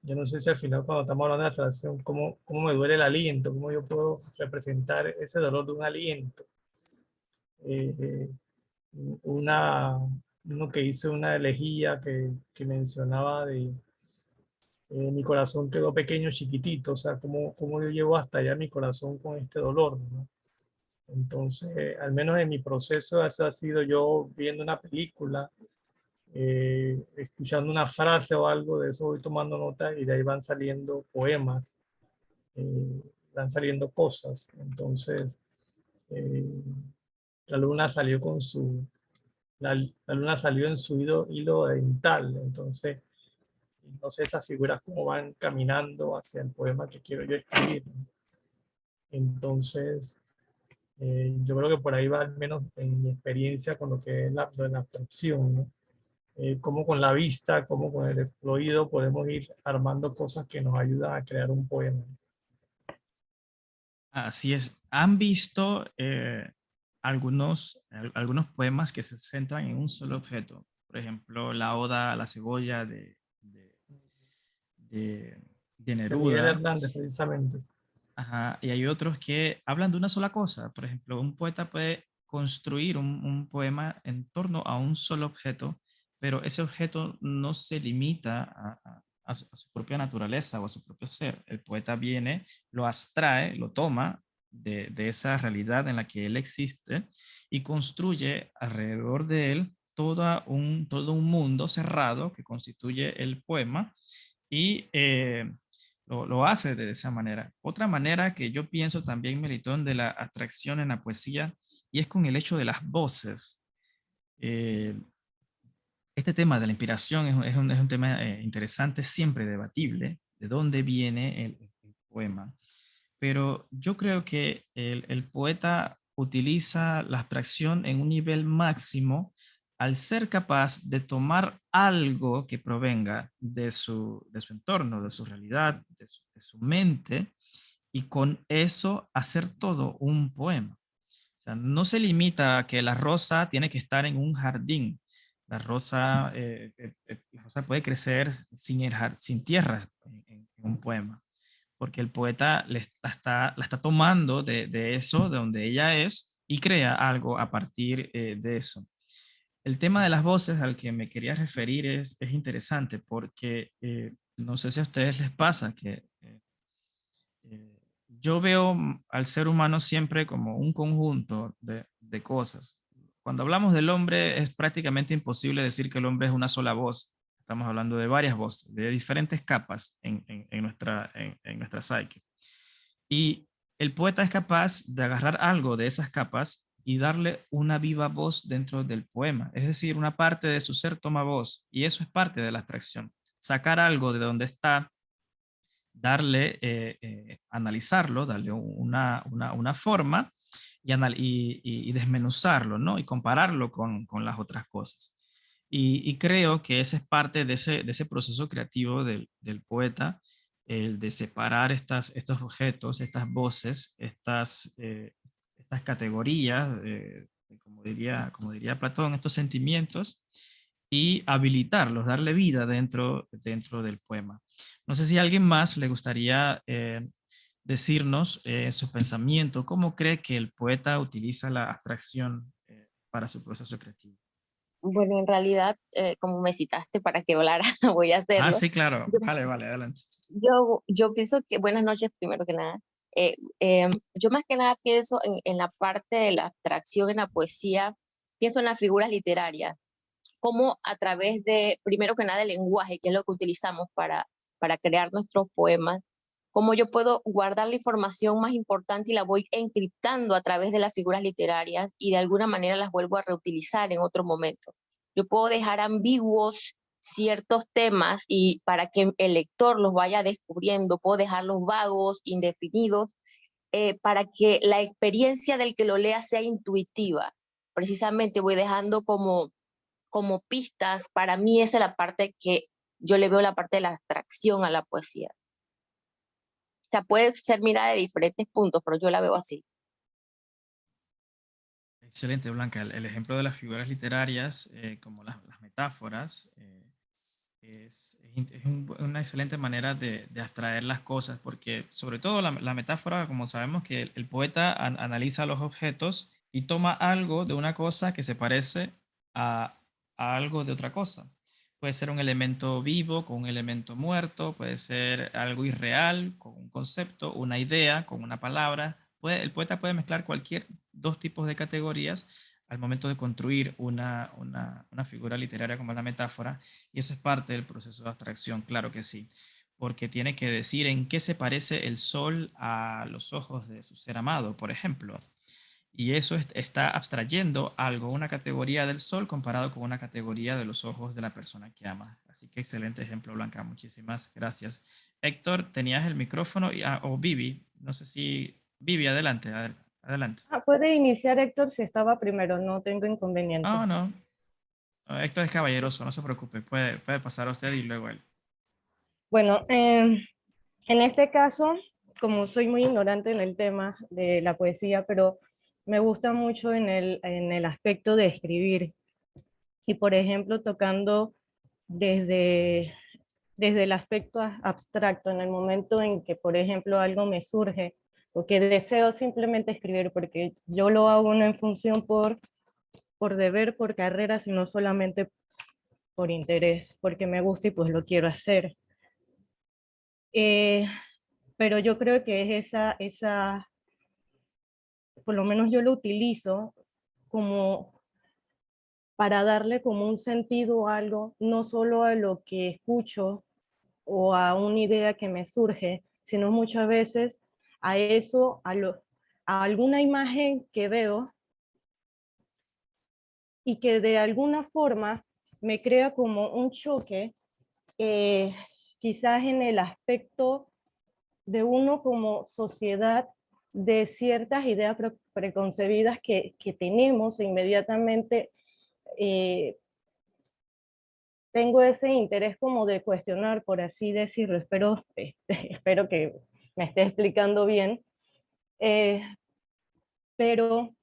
yo no sé si al final cuando estamos hablando de abstracción, cómo me duele el aliento, cómo yo puedo representar ese dolor de un aliento. Uno que hizo una elegía que mencionaba de mi corazón quedó pequeño, chiquitito, o sea, cómo yo llevo hasta allá mi corazón con este dolor, ¿no? Entonces, al menos en mi proceso, eso ha sido yo viendo una película, escuchando una frase o algo de eso, voy tomando nota y de ahí van saliendo poemas, van saliendo cosas. Entonces, la luna salió con su la luna salió en su hilo oriental, entonces, no sé esas figuras cómo van caminando hacia el poema que quiero yo escribir. Entonces, yo creo que por ahí va al menos en mi experiencia con lo que es lo de la abstracción, ¿no? Cómo con la vista, cómo con el oído podemos ir armando cosas que nos ayudan a crear un poema. Así es. ¿Han visto algunos poemas que se centran en un solo objeto? Por ejemplo, la Oda a la cebolla de De Miguel Neruda. Hernández, precisamente. Ajá, y hay otros que hablan de una sola cosa. Por ejemplo, un poeta puede construir un poema en torno a un solo objeto, pero ese objeto no se limita a su propia naturaleza o a su propio ser. El poeta viene, lo abstrae, lo toma de esa realidad en la que él existe y construye alrededor de él todo un mundo cerrado que constituye el poema y lo hace de esa manera. Otra manera que yo pienso también, Melitón, de la atracción en la poesía, y es con el hecho de las voces. Eh, este tema de la inspiración es un tema interesante, siempre debatible, de dónde viene el poema. Pero yo creo que el poeta utiliza la abstracción en un nivel máximo al ser capaz de tomar algo que provenga de su entorno, de su realidad, de su mente, y con eso hacer todo un poema. O sea, no se limita a que la rosa tiene que estar en un jardín. La rosa puede crecer sin tierra en un poema, porque el poeta la está tomando de eso, de donde ella es, y crea algo a partir de eso. El tema de las voces al que me quería referir es interesante porque no sé si a ustedes les pasa que yo veo al ser humano siempre como un conjunto de cosas. Cuando hablamos del hombre es prácticamente imposible decir que el hombre es una sola voz. Estamos hablando de varias voces, de diferentes capas en nuestra psique. Y el poeta es capaz de agarrar algo de esas capas y darle una viva voz dentro del poema. Es decir, una parte de su ser toma voz y eso es parte de la abstracción. Sacar algo de donde está, analizarlo, darle una forma y desmenuzarlo, ¿no? Y compararlo con las otras cosas. Y creo que ese es parte de ese proceso creativo del poeta, el de separar estos objetos, estas voces, estas categorías, como diría Platón, estos sentimientos, y habilitarlos, darle vida dentro del poema. No sé si a alguien más le gustaría decirnos su pensamiento, cómo cree que el poeta utiliza la abstracción para su proceso creativo. Bueno, en realidad, como me citaste para que hablara, voy a Ah, hacerlo. sí, claro. Yo, Vale, adelante. yo pienso que, buenas noches primero que nada. Yo más que nada pienso en la parte de la abstracción en la poesía, pienso en las figuras literarias, como a través de, primero que nada, el lenguaje, que es lo que utilizamos para crear nuestros poemas, cómo yo puedo guardar la información más importante y la voy encriptando a través de las figuras literarias y de alguna manera las vuelvo a reutilizar en otro momento. Yo puedo dejar ambiguos ciertos temas y para que el lector los vaya descubriendo, puedo dejarlos vagos, indefinidos, para que la experiencia del que lo lea sea intuitiva. Precisamente voy dejando como pistas. Para mí esa es la parte que yo le veo, la parte de la abstracción a la poesía. O sea, puede ser mirada de diferentes puntos, pero yo la veo así. Excelente, Blanca. El ejemplo de las figuras literarias, como las metáforas, es una excelente manera de abstraer las cosas, porque sobre todo la metáfora, como sabemos que el poeta analiza los objetos y toma algo de una cosa que se parece a algo de otra cosa. Puede ser un elemento vivo con un elemento muerto, puede ser algo irreal con un concepto, una idea con una palabra. El poeta puede mezclar cualquier dos tipos de categorías al momento de construir una figura literaria como la metáfora, y eso es parte del proceso de abstracción, claro que sí, porque tiene que decir en qué se parece el sol a los ojos de su ser amado, por ejemplo. Y eso está abstrayendo algo, una categoría del sol comparado con una categoría de los ojos de la persona que ama. Así que excelente ejemplo, Blanca. Muchísimas gracias. Héctor, tenías el micrófono, o Vivi, no sé si... Vivi, adelante, adelante. Puede iniciar Héctor si estaba primero, no tengo inconveniente. No, no. Héctor es caballeroso, no se preocupe. Puede pasar a usted y luego él. Bueno, en este caso, como soy muy ignorante en el tema de la poesía, pero me gusta mucho en el aspecto de escribir. Y por ejemplo, tocando desde el aspecto abstracto, en el momento en que, por ejemplo, algo me surge, o que deseo simplemente escribir, porque yo lo hago no en función por deber, por carrera, sino solamente por interés, porque me gusta y pues lo quiero hacer. Pero yo creo que es por lo menos yo lo utilizo como para darle como un sentido a algo, no solo a lo que escucho o a una idea que me surge, sino muchas veces a eso, a alguna imagen que veo y que de alguna forma me crea como un choque, quizás en el aspecto de uno como sociedad, de ciertas ideas preconcebidas que tenemos inmediatamente. Tengo ese interés como de cuestionar, por así decirlo. Espero que me esté explicando bien, pero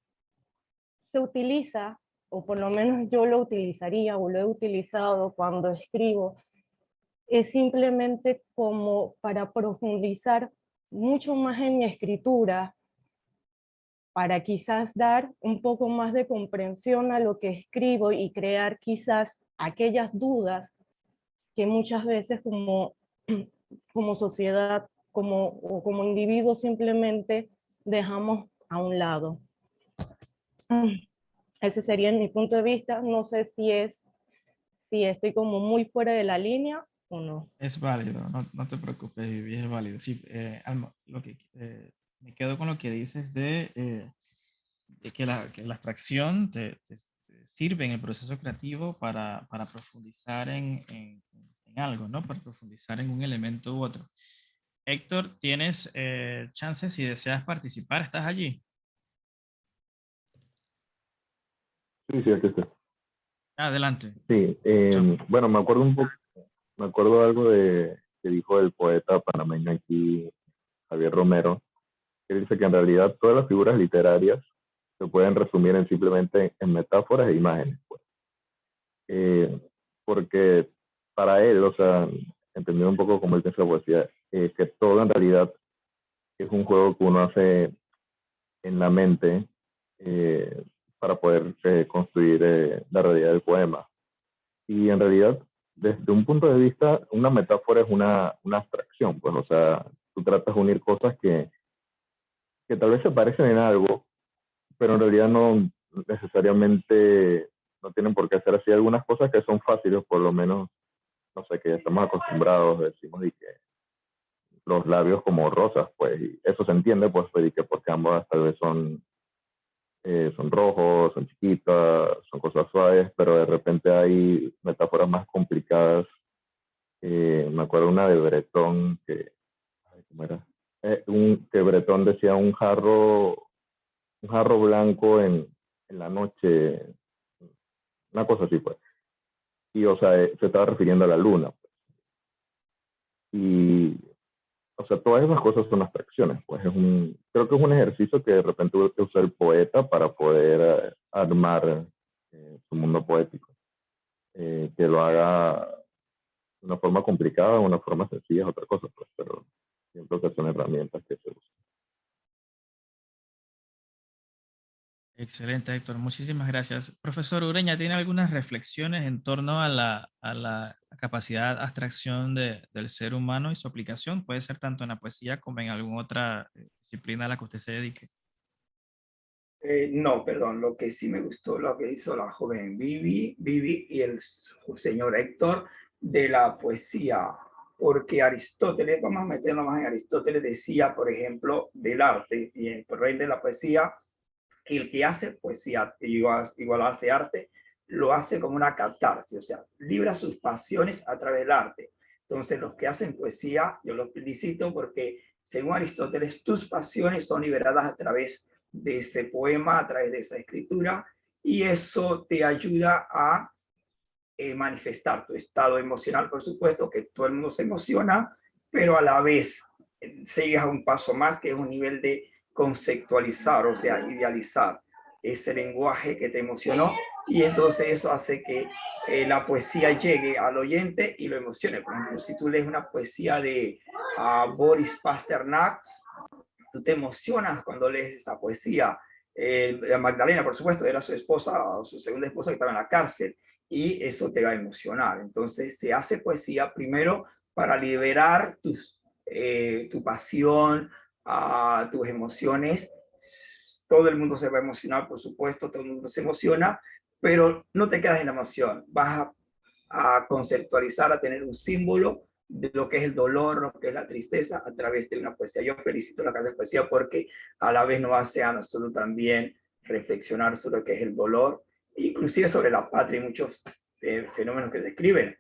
se utiliza, o por lo menos yo lo utilizaría o lo he utilizado cuando escribo, es simplemente como para profundizar mucho más en mi escritura, para quizás dar un poco más de comprensión a lo que escribo y crear quizás aquellas dudas que muchas veces como sociedad, como individuos simplemente dejamos a un lado. Ese sería mi punto de vista. No sé si estoy como muy fuera de la línea o no. Es válido, no te preocupes, Vivi, es válido. Sí, Alma, me quedo con lo que dices de que la abstracción te sirve en el proceso creativo para profundizar en algo, ¿no? Para profundizar en un elemento u otro. Héctor, tienes chance si deseas participar, ¿estás allí? Sí, aquí está. Adelante. Sí, bueno, me acuerdo algo que dijo el poeta panameño aquí, Javier Romero, que dice que en realidad todas las figuras literarias se pueden resumir simplemente en metáforas e imágenes, pues. Porque para él, o sea, entendiendo un poco cómo él piensa la poesía, que todo en realidad es un juego que uno hace en la mente para poder construir la realidad del poema. Y en realidad, desde un punto de vista, una metáfora es una abstracción, pues, o sea, tú tratas de unir cosas que tal vez se parecen en algo, pero en realidad no necesariamente no tienen por qué ser así. Algunas cosas que son fáciles, por lo menos, no sé, que ya estamos acostumbrados, decimos, y que los labios como rosas, pues, y eso se entiende, pues, y que porque ambas tal vez son rojos, son chiquitas, son cosas suaves, pero de repente hay metáforas más complicadas. Me acuerdo una de Bretón que, ¿cómo era? Que Bretón decía un jarro blanco en la noche, una cosa así, pues. Y, o sea, se estaba refiriendo a la luna, pues. Y, o sea, todas esas cosas son abstracciones, pues. Creo que es un ejercicio que de repente usa el poeta para poder armar su mundo poético. Que lo haga de una forma complicada, de una forma sencilla es otra cosa, pues, pero siento que son herramientas que se usan. Excelente, Héctor. Muchísimas gracias. Profesor Ureña, ¿tiene algunas reflexiones en torno a la capacidad de abstracción del ser humano y su aplicación? Puede ser tanto en la poesía como en alguna otra disciplina a la que usted se dedique. No, perdón, lo que sí me gustó, lo que hizo la joven Vivi y el señor Héctor de la poesía, porque Aristóteles, vamos a meternos más en Aristóteles, decía, por ejemplo, del arte y el rey de la poesía, que el que hace poesía, igual hace arte, lo hace como una catarsis, o sea, libra sus pasiones a través del arte. Entonces, los que hacen poesía, yo los felicito porque, según Aristóteles, tus pasiones son liberadas a través de ese poema, a través de esa escritura, y eso te ayuda a manifestar tu estado emocional, por supuesto, que todo el mundo se emociona, pero a la vez sigues a un paso más, que es un nivel de conceptualizar, o sea, idealizar ese lenguaje que te emocionó, y entonces eso hace que la poesía llegue al oyente y lo emocione. Por ejemplo, si tú lees una poesía de Boris Pasternak, tú te emocionas cuando lees esa poesía. Magdalena, por supuesto, era su esposa, su segunda esposa, que estaba en la cárcel, y eso te va a emocionar. Entonces se hace poesía primero para liberar tu pasión, tus emociones. Todo el mundo se va a emocionar, por supuesto, todo el mundo se emociona, pero no te quedas en la emoción, vas a conceptualizar, a tener un símbolo de lo que es el dolor, lo que es la tristeza, a través de una poesía. Yo felicito la casa de poesía porque a la vez nos hace a nosotros también reflexionar sobre lo que es el dolor, inclusive sobre la patria y muchos fenómenos que se describen.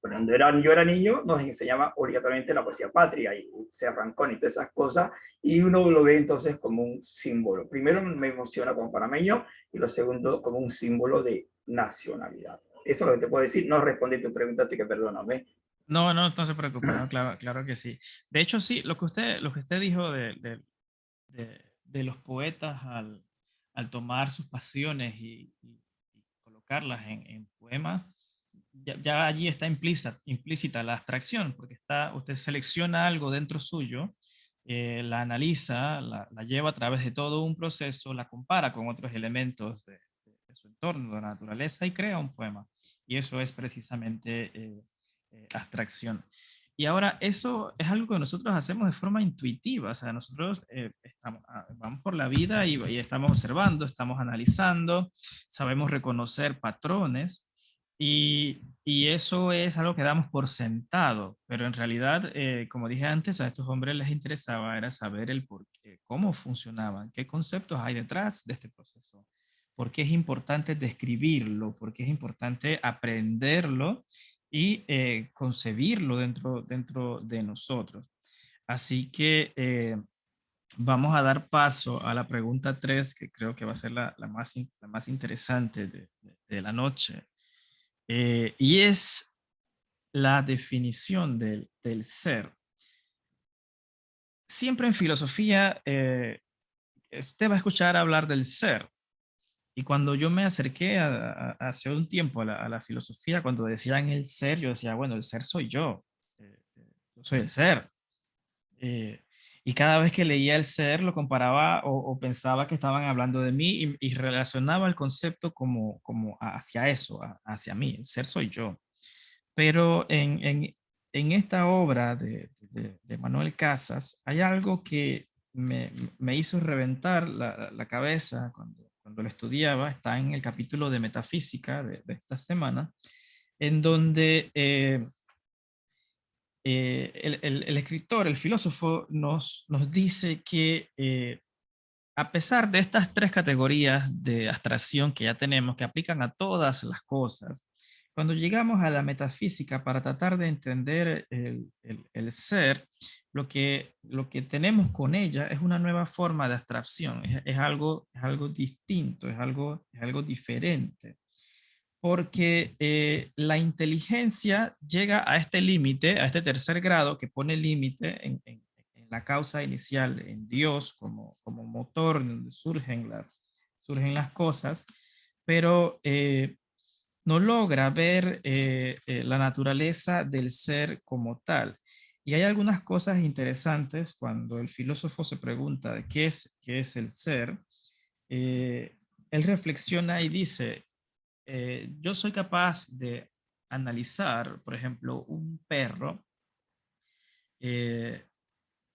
Cuando yo era niño, nos enseñaba obligatoriamente la poesía patria y Serrancón y todas esas cosas, y uno lo ve entonces como un símbolo. Primero me emociona como panameño, y lo segundo como un símbolo de nacionalidad. Eso es lo que te puedo decir. No respondí a tu pregunta, así que perdóname. No, no, no se preocupe, no, claro, claro que sí. De hecho, sí, lo que usted dijo de los poetas al tomar sus pasiones y colocarlas en poemas, ya allí está implícita la abstracción, porque usted selecciona algo dentro suyo, la analiza, la lleva a través de todo un proceso, la compara con otros elementos de su entorno, de la naturaleza, y crea un poema. Y eso es precisamente abstracción. Y ahora eso es algo que nosotros hacemos de forma intuitiva, o sea, nosotros vamos por la vida y estamos observando, estamos analizando, sabemos reconocer patrones, y eso es algo que damos por sentado, pero en realidad, como dije antes, a estos hombres les interesaba era saber el por qué, cómo funcionaban, qué conceptos hay detrás de este proceso, por qué es importante describirlo, por qué es importante aprenderlo y concebirlo dentro de nosotros. Así que vamos a dar paso a la pregunta 3, que creo que va a ser la más interesante de la noche. Y es la definición del ser. Siempre en filosofía, usted va a escuchar hablar del ser. Y cuando yo me acerqué hace un tiempo a la filosofía, cuando decían el ser, yo decía, bueno, el ser soy yo. Yo soy el ser. Y cada vez que leía el ser, lo comparaba o pensaba que estaban hablando de mí y relacionaba el concepto como hacia eso, hacia mí. El ser soy yo. Pero en esta obra de Manuel Casas hay algo que me hizo reventar la cabeza cuando lo estudiaba. Está en el capítulo de metafísica de esta semana, en donde el escritor, el filósofo, nos dice que a pesar de estas tres categorías de abstracción que ya tenemos, que aplican a todas las cosas, cuando llegamos a la metafísica para tratar de entender el ser, lo que tenemos con ella es una nueva forma de abstracción, es algo distinto, es algo diferente. Porque la inteligencia llega a este límite, a este tercer grado que pone límite en la causa inicial, en Dios como motor donde surgen las cosas, pero no logra ver la naturaleza del ser como tal. Y hay algunas cosas interesantes cuando el filósofo se pregunta de qué es el ser. Él reflexiona y dice, yo soy capaz de analizar, por ejemplo, un perro,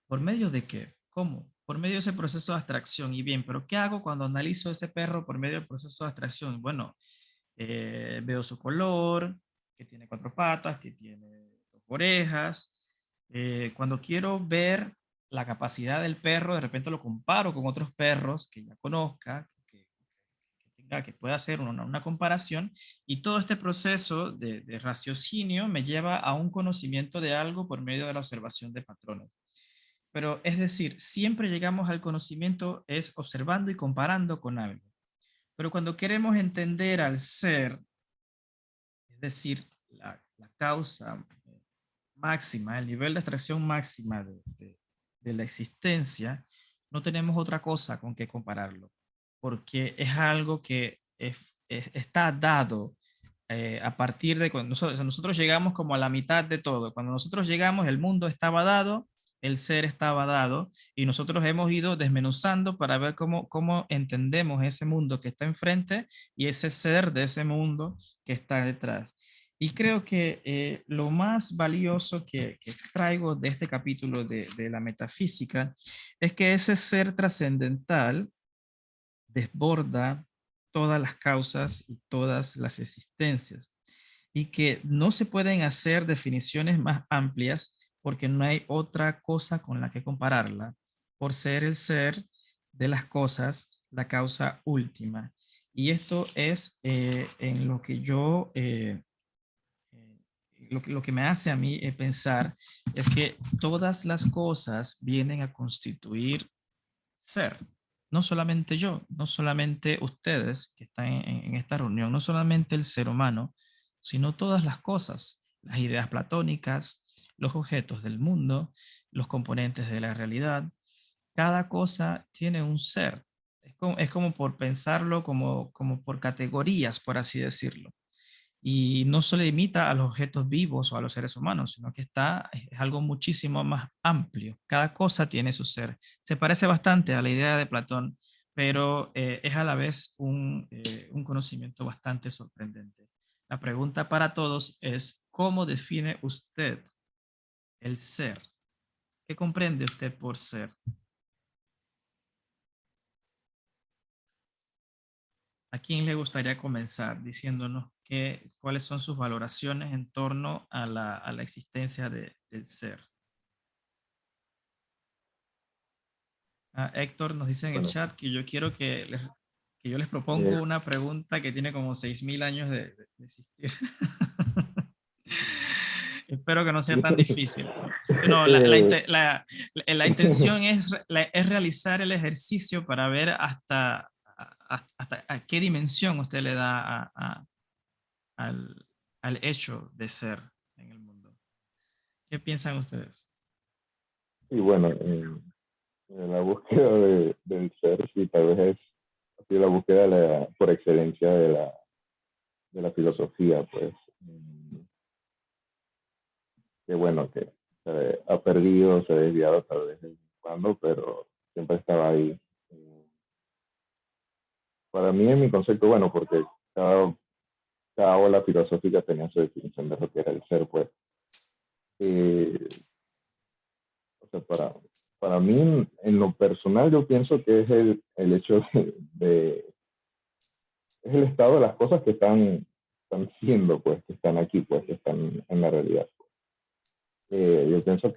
¿por medio de qué? ¿Cómo? Por medio de ese proceso de abstracción. Y bien, pero ¿qué hago cuando analizo ese perro por medio del proceso de abstracción? Bueno, veo su color, que tiene 4 patas, que tiene 2 orejas. Cuando quiero ver la capacidad del perro, de repente lo comparo con otros perros que ya conozca, que pueda hacer una comparación, y todo este proceso de raciocinio me lleva a un conocimiento de algo por medio de la observación de patrones. Pero es decir, siempre llegamos al conocimiento es observando y comparando con algo. Pero cuando queremos entender al ser, es decir, la causa máxima, el nivel de abstracción máxima de la existencia, no tenemos otra cosa con que compararlo, porque es algo que está dado a partir de cuando nosotros llegamos como a la mitad de todo. Cuando nosotros llegamos, el mundo estaba dado, el ser estaba dado, y nosotros hemos ido desmenuzando para ver cómo entendemos ese mundo que está enfrente y ese ser de ese mundo que está detrás. Y creo que lo más valioso que extraigo de este capítulo de la metafísica es que ese ser trascendental desborda todas las causas y todas las existencias, y que no se pueden hacer definiciones más amplias porque no hay otra cosa con la que compararla, por ser el ser de las cosas la causa última. Y esto es en lo que yo... lo que me hace a mí pensar es que todas las cosas vienen a constituir ser. No solamente yo, no solamente ustedes que están en esta reunión, no solamente el ser humano, sino todas las cosas, las ideas platónicas, los objetos del mundo, los componentes de la realidad. Cada cosa tiene un ser. Es como por pensarlo como por categorías, por así decirlo. Y no se limita a los objetos vivos o a los seres humanos, sino que es algo muchísimo más amplio. Cada cosa tiene su ser. Se parece bastante a la idea de Platón, pero es a la vez un conocimiento bastante sorprendente. La pregunta para todos es, ¿cómo define usted el ser? ¿Qué comprende usted por ser? ¿A quién le gustaría comenzar diciéndonos cuáles son sus valoraciones en torno a la existencia del ser? Héctor nos dice en el Bueno, chat que yo quiero que yo les propongo eh, una pregunta que tiene como 6.000 años de existir. Espero que no sea tan difícil. No, la intención es realizar el ejercicio para ver hasta a qué dimensión usted le da al hecho de ser en el mundo. ¿Qué piensan ustedes? y bueno, en la búsqueda del ser, sí, tal vez es así la búsqueda por excelencia de la filosofía, pues, que bueno, que se ha perdido, se ha desviado tal vez de vez en cuando, pero siempre estaba ahí. Para mí, en mi concepto, bueno, porque cada ola filosófica tenía su definición de lo que era el ser, pues. Eh, o sea, para mí, en lo personal, yo pienso que es el hecho es el estado de las cosas que están siendo, pues, que están aquí, pues, que están en la realidad. Yo pienso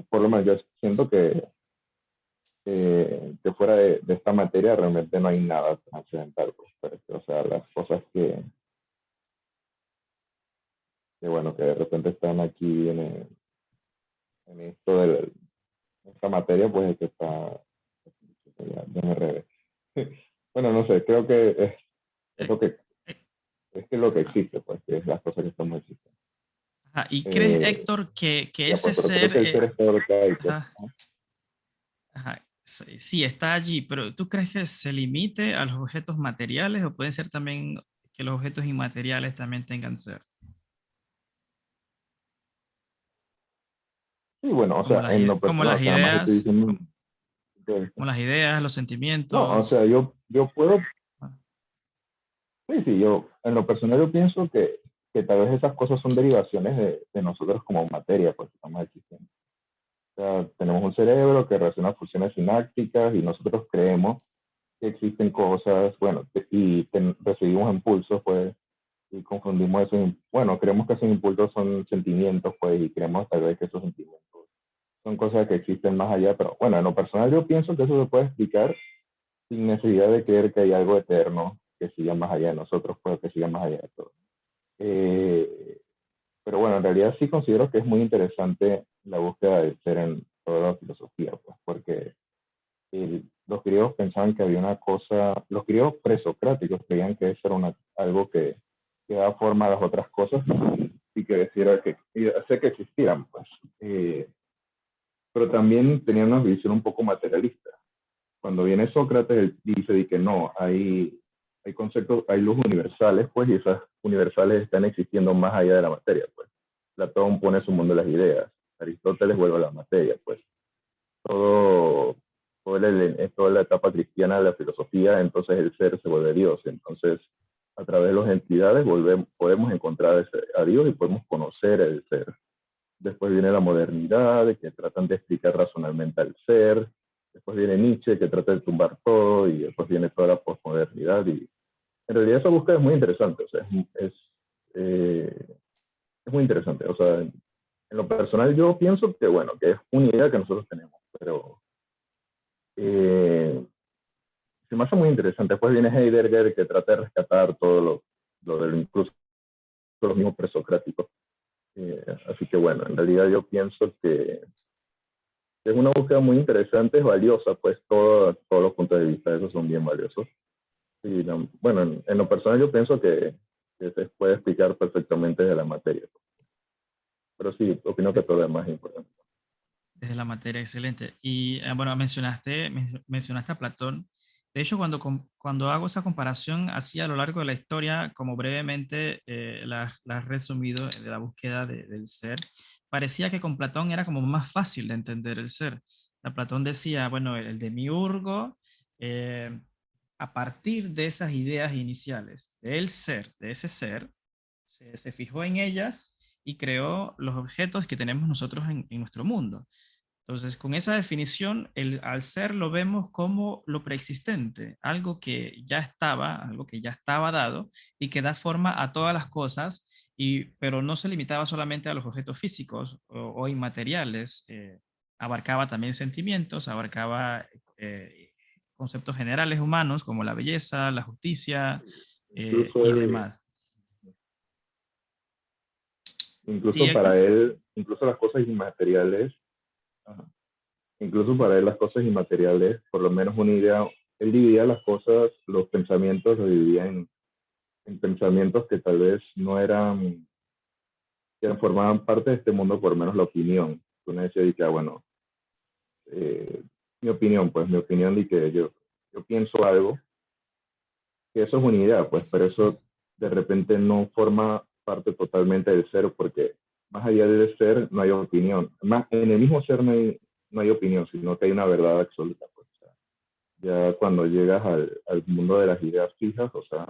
por lo menos yo siento que fuera de esta materia realmente no hay nada trascendental, pues, o sea, las cosas bueno, que de repente están aquí en esto de esta materia, pues es que está, ya me revés. Bueno, no sé, creo que es lo que, es que lo que existe, pues, que es las cosas que estamos existiendo. Ajá, ¿y crees, Héctor, que Ya, ese pues, pero creo ser... que el ser es todo lo que hay, pues, ajá, ¿no? ajá, sí, sí, está allí, pero ¿tú crees que se limite a los objetos materiales o puede ser también que los objetos inmateriales también tengan ser? Sí, bueno, o sea, en lo Como personal, o sea, además estoy diciendo que, como las ideas, los no, o sentimientos. sea, yo puedo, Ah, sí, yo, en lo personal yo pienso que tal vez esas cosas son derivaciones de nosotros como materia, pues, que estamos existiendo. O sea, tenemos un cerebro que reacciona a funciones sinápticas y nosotros creemos que existen cosas, bueno, recibimos impulsos, pues, y confundimos esos, bueno, creemos que esos impulsos son sentimientos, pues, y creemos tal vez que esos sentimientos son cosas que existen más allá, pero bueno, en lo personal yo pienso que eso se puede explicar sin necesidad de creer que hay algo eterno que siga más allá de nosotros, pues que siga más allá de todo. Pero bueno, en realidad sí considero que es muy interesante la búsqueda del ser en toda la filosofía, pues, porque los griegos pensaban que había una cosa, los griegos presocráticos creían que eso era algo que da forma a las otras cosas y que decidiera que, y hacer que existieran, pues. Pero también tenían una visión un poco materialista. Cuando viene Sócrates, él dice de que no, hay conceptos, hay luz universales, pues, y esas universales están existiendo más allá de la materia, pues. Platón pone su mundo de las ideas, Aristóteles vuelve a la materia, pues. Todo, toda la etapa cristiana de la filosofía, entonces el ser se vuelve Dios. Entonces, a través de las entidades podemos encontrar a Dios y podemos conocer el ser. Después viene la modernidad, que tratan de explicar racionalmente al ser. Después viene Nietzsche, que trata de tumbar todo, y después viene toda la posmodernidad. Y en realidad esa búsqueda es muy interesante, o sea, es muy interesante. O sea, en lo personal yo pienso que, bueno, que es una idea que nosotros tenemos, pero se me hace muy interesante. Después viene Heidegger, que trata de rescatar todo lo del incluso los mismos presocráticos. Así que bueno, en realidad yo pienso que es una búsqueda muy interesante, es valiosa, pues todos los puntos de vista de esos son bien valiosos. Y bueno, en lo personal yo pienso que se puede explicar perfectamente de la materia. Pero sí, opino que todo lo demás es importante. Desde la materia, excelente. Y bueno, mencionaste a Platón. De hecho, cuando hago esa comparación así a lo largo de la historia, como brevemente la has resumido de la búsqueda del ser, parecía que con Platón era como más fácil de entender el ser. Platón decía, bueno, el demiurgo, a partir de esas ideas iniciales del ser, de ese ser, se fijó en ellas y creó los objetos que tenemos nosotros en nuestro mundo. Entonces, con esa definición, al ser lo vemos como lo preexistente, algo que ya estaba dado y que da forma a todas las cosas, pero no se limitaba solamente a los objetos físicos o inmateriales, abarcaba también sentimientos, abarcaba conceptos generales humanos como la belleza, la justicia y demás. Sí, Incluso Héctor. para él, incluso las cosas inmateriales, ajá, incluso para él las cosas inmateriales, por lo menos una idea, él dividía las cosas, los pensamientos los dividía en pensamientos que tal vez no eran, que formaban parte de este mundo, por lo menos la opinión. Uno decía que, bueno, mi opinión, pues mi opinión de que yo pienso algo, que eso es una idea, pues, pero eso de repente no forma parte totalmente del ser, porque más allá del ser no hay opinión. Más, en el mismo ser no hay opinión, sino que hay una verdad absoluta. Pues, o sea, ya cuando llegas al mundo de las ideas fijas, o sea,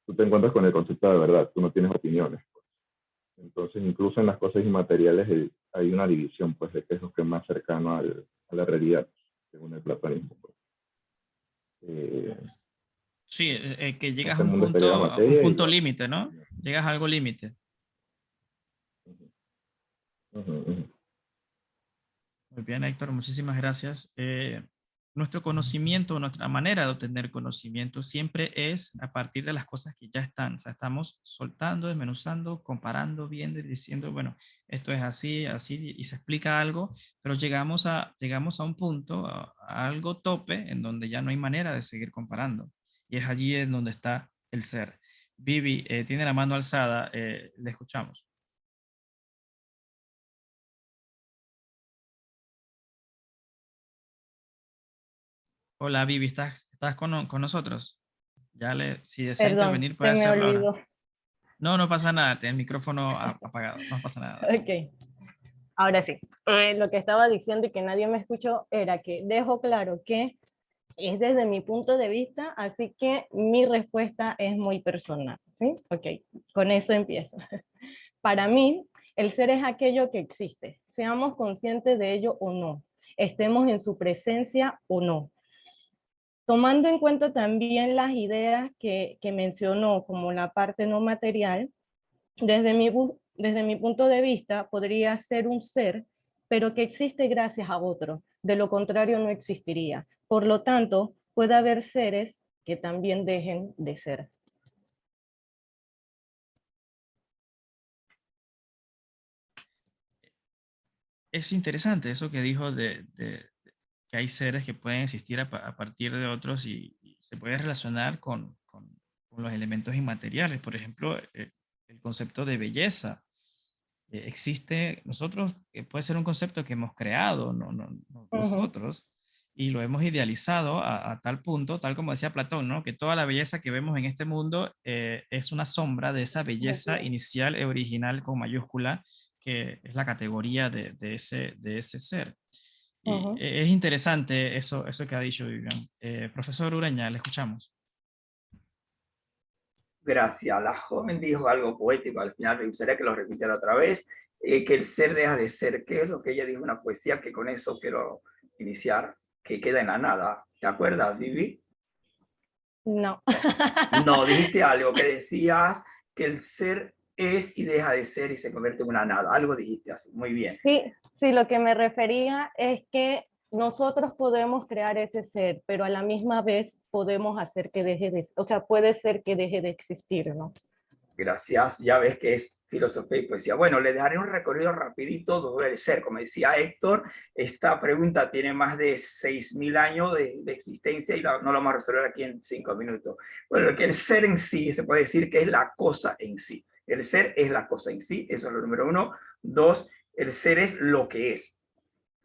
tú te encuentras con el concepto de verdad, tú no tienes opiniones. Pues. Entonces, incluso en las cosas inmateriales hay una división, pues, de qué es lo que es más cercano a la realidad, según el platonismo. Pues. Sí, que llegas Este mundo estaría la a un materia y punto ya. límite, ¿no? Llegas a algo límite. Muy bien, Héctor, muchísimas gracias. Nuestro conocimiento, nuestra manera de obtener conocimiento siempre es a partir de las cosas que ya están. O sea, estamos soltando, desmenuzando, comparando, viendo y diciendo, bueno, esto es así, así, y se explica algo, pero llegamos a un punto, a algo tope, en donde ya no hay manera de seguir comparando. Y es allí en donde está el ser. Vivi, tiene la mano alzada, le escuchamos. Hola, Vivi, ¿estás con nosotros? Si desea Perdón, intervenir, puede se me hacerlo ahora. olvidó. No, no pasa nada, tiene el micrófono apagado, no pasa nada. Ok, ahora sí. Lo que estaba diciendo y que nadie me escuchó era que dejo claro que es desde mi punto de vista, así que mi respuesta es muy personal. ¿Sí? Ok, con eso empiezo. Para mí, el ser es aquello que existe, seamos conscientes de ello o no, estemos en su presencia o no. Tomando en cuenta también las ideas que mencionó como la parte no material, desde mi punto de vista podría ser un ser pero que existe gracias a otro. De lo contrario no existiría. Por lo tanto, puede haber seres que también dejen de ser. Es interesante eso que dijo que hay seres que pueden existir a partir de otros y se puede relacionar con los elementos inmateriales. Por ejemplo, el concepto de belleza. Existe, nosotros, puede ser un concepto que hemos creado nosotros, y lo hemos idealizado a tal punto, tal como decía Platón, ¿no? Que toda la belleza que vemos en este mundo es una sombra de esa belleza inicial e original con mayúscula, que es la categoría de ese ser. Y es interesante eso que ha dicho Vivian. Profesor Ureña, le escuchamos. Gracias. La joven dijo algo poético al final, me gustaría que lo repitiera otra vez, que el ser deja de ser. ¿Qué es lo que ella dijo? Una poesía que con eso quiero iniciar, que queda en la nada. ¿Te acuerdas, Vivi? No. No, dijiste algo que decías que el ser es y deja de ser y se convierte en una nada. Algo dijiste así, muy bien. Sí, sí, lo que me refería es que nosotros podemos crear ese ser, pero a la misma vez podemos hacer que deje de, o sea, puede ser que deje de existir, ¿no? Gracias, ya ves que es filosofía y poesía. Bueno, le dejaré un recorrido rapidito sobre el ser. Como decía Héctor, esta pregunta tiene más de 6.000 años de existencia y no lo vamos a resolver aquí en 5 minutos. Bueno, que el ser en sí se puede decir que es la cosa en sí. El ser es la cosa en sí, eso es lo número 1. 2, el ser es lo que es.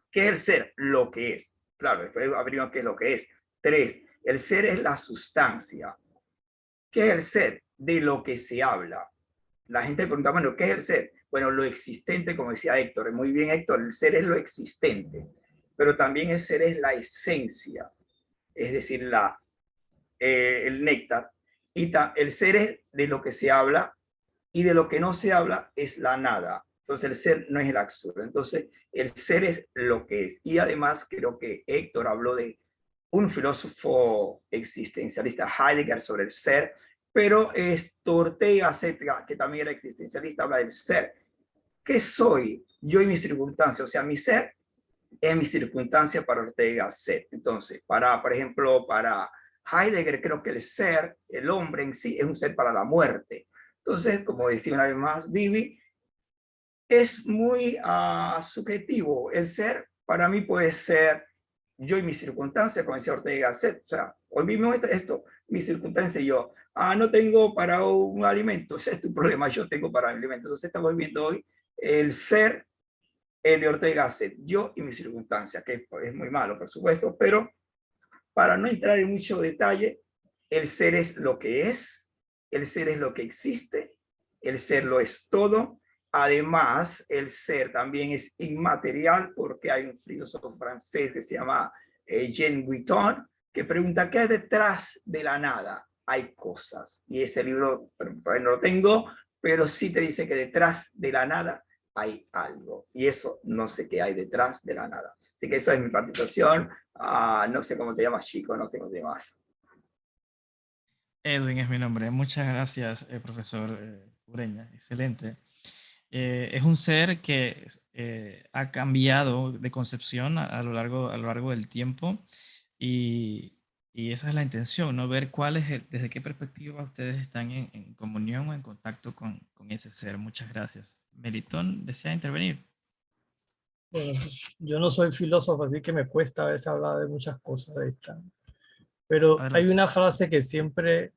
¿Qué es el ser? Lo que es. Claro, después abrimos qué es lo que es. 3, el ser es la sustancia. ¿Qué es el ser? De lo que se habla. La gente pregunta, bueno, ¿qué es el ser? Bueno, lo existente, como decía Héctor. Muy bien, Héctor, el ser es lo existente, pero también el ser es la esencia, es decir, el néctar. Y el ser es de lo que se habla y de lo que no se habla es la nada. Entonces el ser no es el absurdo. Entonces el ser es lo que es. Y además creo que Héctor habló de un filósofo existencialista, Heidegger, sobre el ser, pero Ortega Set, que también era existencialista, habla del ser. ¿Qué soy? Yo y mi circunstancia. O sea, mi ser es mi circunstancia para Ortega Set. Entonces, por ejemplo, para Heidegger, creo que el ser, el hombre en sí, es un ser para la muerte. Entonces, como decía una vez más Vivi, es muy subjetivo. El ser, para mí, puede ser yo y mi circunstancia, como decía Ortega Set. O sea, hoy mismo esto, mi circunstancia y yo. No tengo para un alimento, ese es tu problema, yo tengo para un alimento. Entonces estamos viendo hoy el ser de Ortega Set, yo y mi circunstancia, que es muy malo, por supuesto, pero para no entrar en mucho detalle, el ser es lo que es, el ser es lo que existe, el ser lo es todo. Además, el ser también es inmaterial porque hay un filósofo francés que se llama Jean Guitton, que pregunta, ¿qué hay detrás de la nada? Hay cosas. Y ese libro no lo tengo, pero sí te dice que detrás de la nada hay algo. Y eso no sé qué hay detrás de la nada. Así que esa es mi participación. No sé cómo te llamas, chico, no sé cómo te llamas. Edwin es mi nombre. Muchas gracias, profesor Ureña. Excelente. Es un ser que ha cambiado de concepción a lo largo del tiempo y esa es la intención, ¿no? Ver desde qué perspectiva ustedes están en comunión o en contacto con ese ser. Muchas gracias. Melitón, ¿desea intervenir? Bueno, yo no soy filósofo, así que me cuesta a veces hablar de muchas cosas de esta. Pero Adelante. hay una frase que siempre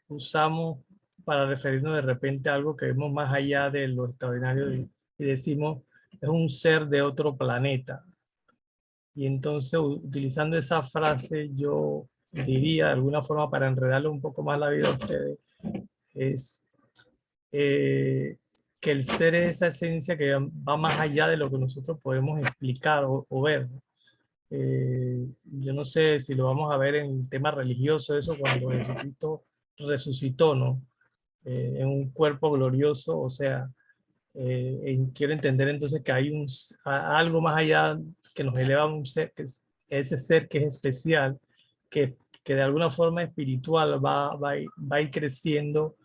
usamos para referirnos de repente a algo que vemos más allá de lo extraordinario y decimos, es un ser de otro planeta. Y entonces, utilizando esa frase, yo diría, de alguna forma, para enredarle un poco más la vida a ustedes, es que el ser es esa esencia que va más allá de lo que nosotros podemos explicar o ver. Yo no sé si lo vamos a ver en el tema religioso, eso cuando Jesucristo resucitó, ¿no? En un cuerpo glorioso, o sea, quiero entender entonces que hay algo más allá que nos eleva a un ser, que es ese ser que es especial, que de alguna forma espiritual va a ir creciendo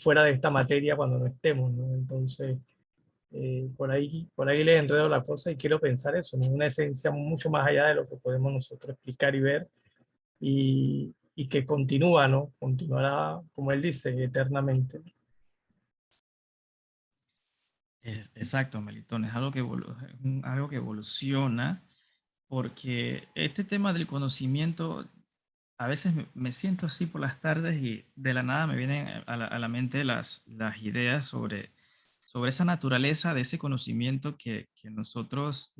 fuera de esta materia cuando no estemos, ¿no? Entonces, Por ahí les enredo la cosa y quiero pensar eso, en una esencia mucho más allá de lo que podemos nosotros explicar y ver, y que continúa, ¿no? Continuará, como él dice, eternamente. Exacto, Melitón, es algo que, algo que evoluciona, porque este tema del conocimiento, a veces me siento así por las tardes y de la nada me vienen a la mente las ideas sobre esa naturaleza de ese conocimiento que nosotros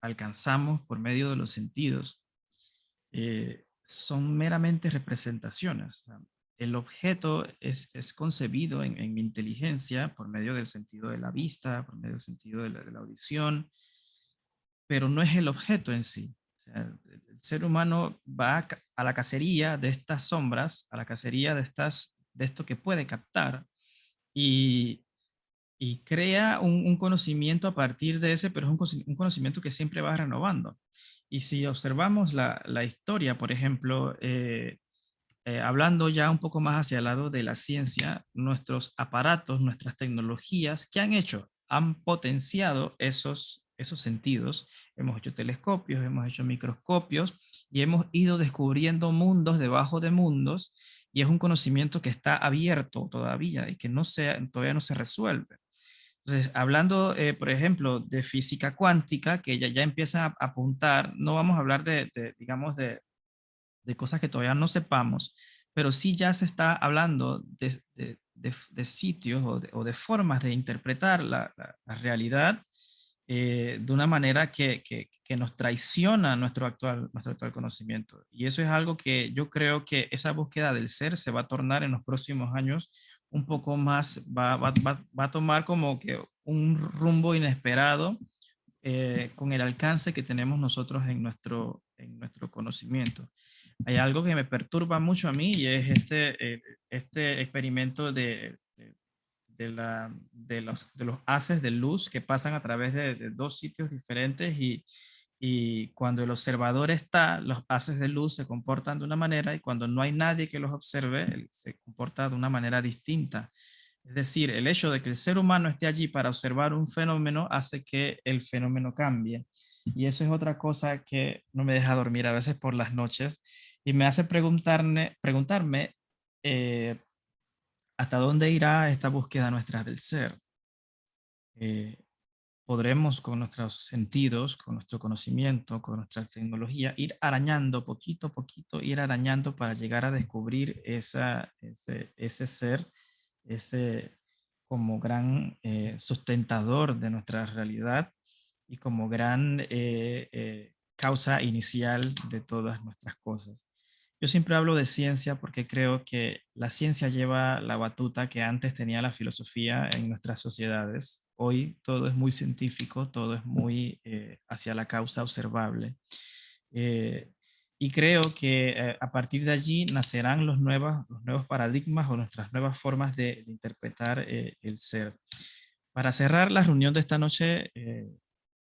alcanzamos por medio de los sentidos. Son meramente representaciones. O sea, el objeto es concebido en mi inteligencia por medio del sentido de la vista, por medio del sentido de la audición, pero no es el objeto en sí. O sea, el ser humano va a la cacería de estas sombras, a la cacería de esto que puede captar y, y crea un conocimiento a partir de ese, pero es un conocimiento que siempre va renovando. Y si observamos la historia, por ejemplo, hablando ya un poco más hacia el lado de la ciencia, nuestros aparatos, nuestras tecnologías, ¿qué han hecho? Han potenciado esos sentidos. Hemos hecho telescopios, hemos hecho microscopios y hemos ido descubriendo mundos debajo de mundos, y es un conocimiento que está abierto todavía y que todavía no se resuelve. Entonces, hablando, por ejemplo, de física cuántica, que ya empiezan a apuntar, no vamos a hablar digamos, de cosas que todavía no sepamos, pero sí ya se está hablando de sitios o de formas de interpretar la realidad de una manera que nos traiciona nuestro actual conocimiento. Y eso es algo que yo creo que esa búsqueda del ser se va a tornar en los próximos años un poco más, va a tomar como que un rumbo inesperado con el alcance que tenemos nosotros en nuestro conocimiento. Hay algo que me perturba mucho a mí y es este experimento de los haces de luz que pasan a través de dos sitios diferentes, y cuando el observador está, los haces de luz se comportan de una manera, y cuando no hay nadie que los observe, se comporta de una manera distinta. Es decir, el hecho de que el ser humano esté allí para observar un fenómeno hace que el fenómeno cambie. Y eso es otra cosa que no me deja dormir a veces por las noches y me hace preguntarme hasta dónde irá esta búsqueda nuestra del ser. Eh, ¿Podremos con nuestros sentidos, con nuestro conocimiento, con nuestra tecnología, ir arañando poquito a poquito, ir arañando para llegar a descubrir ese ser, ese como gran sustentador de nuestra realidad y como gran causa inicial de todas nuestras cosas? Yo siempre hablo de ciencia porque creo que la ciencia lleva la batuta que antes tenía la filosofía en nuestras sociedades. Hoy todo es muy científico, todo es muy hacia la causa observable. Eh, y creo que a partir de allí nacerán los nuevos paradigmas o nuestras nuevas formas de interpretar el ser. Para cerrar la reunión de esta noche,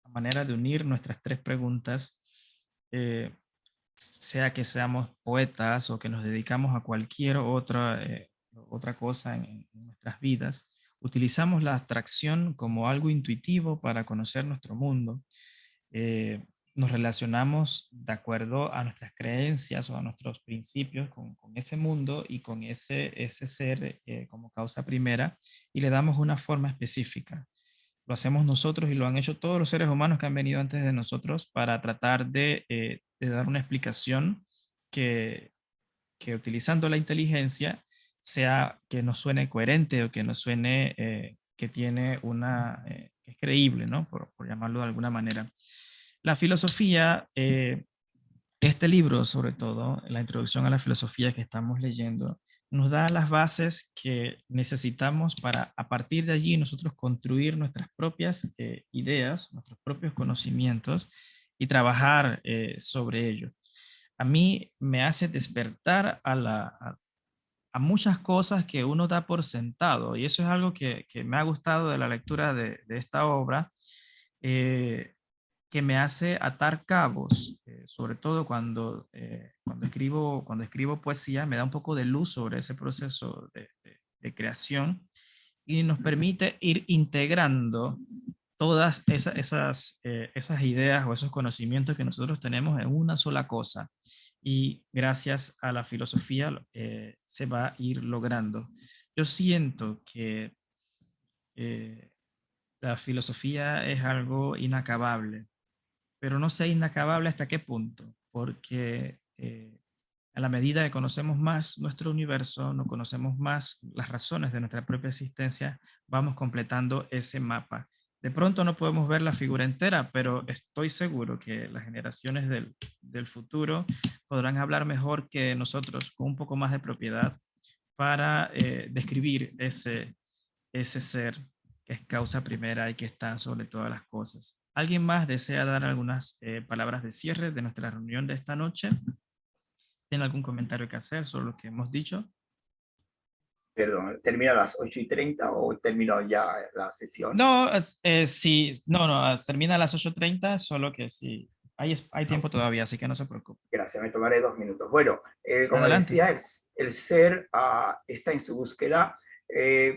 a manera de unir nuestras tres preguntas, eh, sea que seamos poetas o que nos dedicamos a cualquier otra cosa en nuestras vidas, utilizamos la abstracción como algo intuitivo para conocer nuestro mundo. Nos relacionamos de acuerdo a nuestras creencias o a nuestros principios con ese mundo y con ese ser como causa primera, y le damos una forma específica. Lo hacemos nosotros y lo han hecho todos los seres humanos que han venido antes de nosotros para tratar de dar una explicación que, que utilizando la inteligencia sea que nos suene coherente o que nos suene que tiene que es creíble, ¿no? Por llamarlo de alguna manera. La filosofía, este libro sobre todo, la introducción a la filosofía que estamos leyendo, nos da las bases que necesitamos para a partir de allí nosotros construir nuestras propias ideas, nuestros propios conocimientos y trabajar sobre ello. A mí me hace despertar a muchas cosas que uno da por sentado, y eso es algo que me ha gustado de la lectura de esta obra, que me hace atar cabos, sobre todo cuando escribo poesía, me da un poco de luz sobre ese proceso de creación, y nos permite ir integrando todas esas ideas o esos conocimientos que nosotros tenemos en una sola cosa. Y gracias a la filosofía se va a ir logrando. Yo siento que la filosofía es algo inacabable, pero no sé inacabable hasta qué punto, porque a la medida que conocemos más nuestro universo, no conocemos más las razones de nuestra propia existencia, vamos completando ese mapa. De pronto no podemos ver la figura entera, pero estoy seguro que las generaciones del futuro podrán hablar mejor que nosotros con un poco más de propiedad para describir ese ser que es causa primera y que está sobre todas las cosas. ¿Alguien más desea dar algunas palabras de cierre de nuestra reunión de esta noche? ¿Tiene algún comentario que hacer sobre lo que hemos dicho? Perdón, ¿termina a las 8:30 o terminó ya la sesión? No, sí, no, termina a las 8:30, solo que sí, hay tiempo todavía, así que no se preocupe. Gracias, me tomaré 2 minutos. Bueno, como Adelante. decía, el ser está en su búsqueda.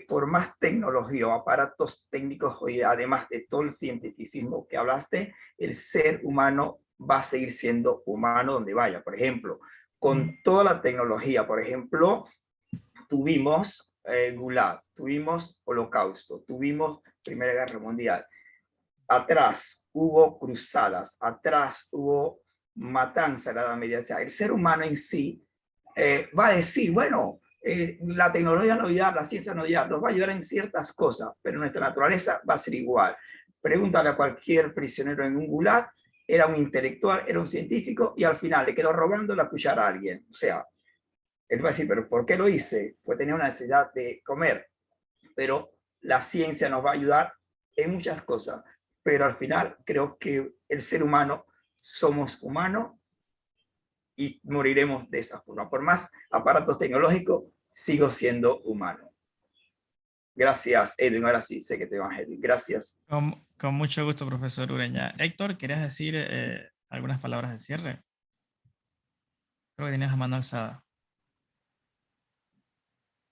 Por más tecnología o aparatos técnicos, además de todo el cientificismo que hablaste, el ser humano va a seguir siendo humano donde vaya. Por ejemplo, con toda la tecnología, por ejemplo, tuvimos Gulag, tuvimos Holocausto, tuvimos Primera Guerra Mundial. Atrás hubo cruzadas, atrás hubo matanza en la Edad Media. O sea, el ser humano en sí va a decir, bueno, la tecnología no ayuda, la ciencia no ayuda, nos va a ayudar en ciertas cosas, pero nuestra naturaleza va a ser igual. Pregúntale a cualquier prisionero en un gulag, era un intelectual, era un científico, y al final le quedó robando la cuchara a alguien. O sea, él va a decir, pero ¿por qué lo hice? Pues tenía una necesidad de comer. Pero la ciencia nos va a ayudar en muchas cosas. Pero al final creo que el ser humano somos humanos y moriremos de esa forma. Por más aparatos tecnológicos, sigo siendo humano. Gracias, Edwin. Ahora sí sé que te vas, Edwin. Gracias. Con mucho gusto, profesor Ureña. Héctor, ¿querías decir algunas palabras de cierre? Creo que tenías la mano alzada.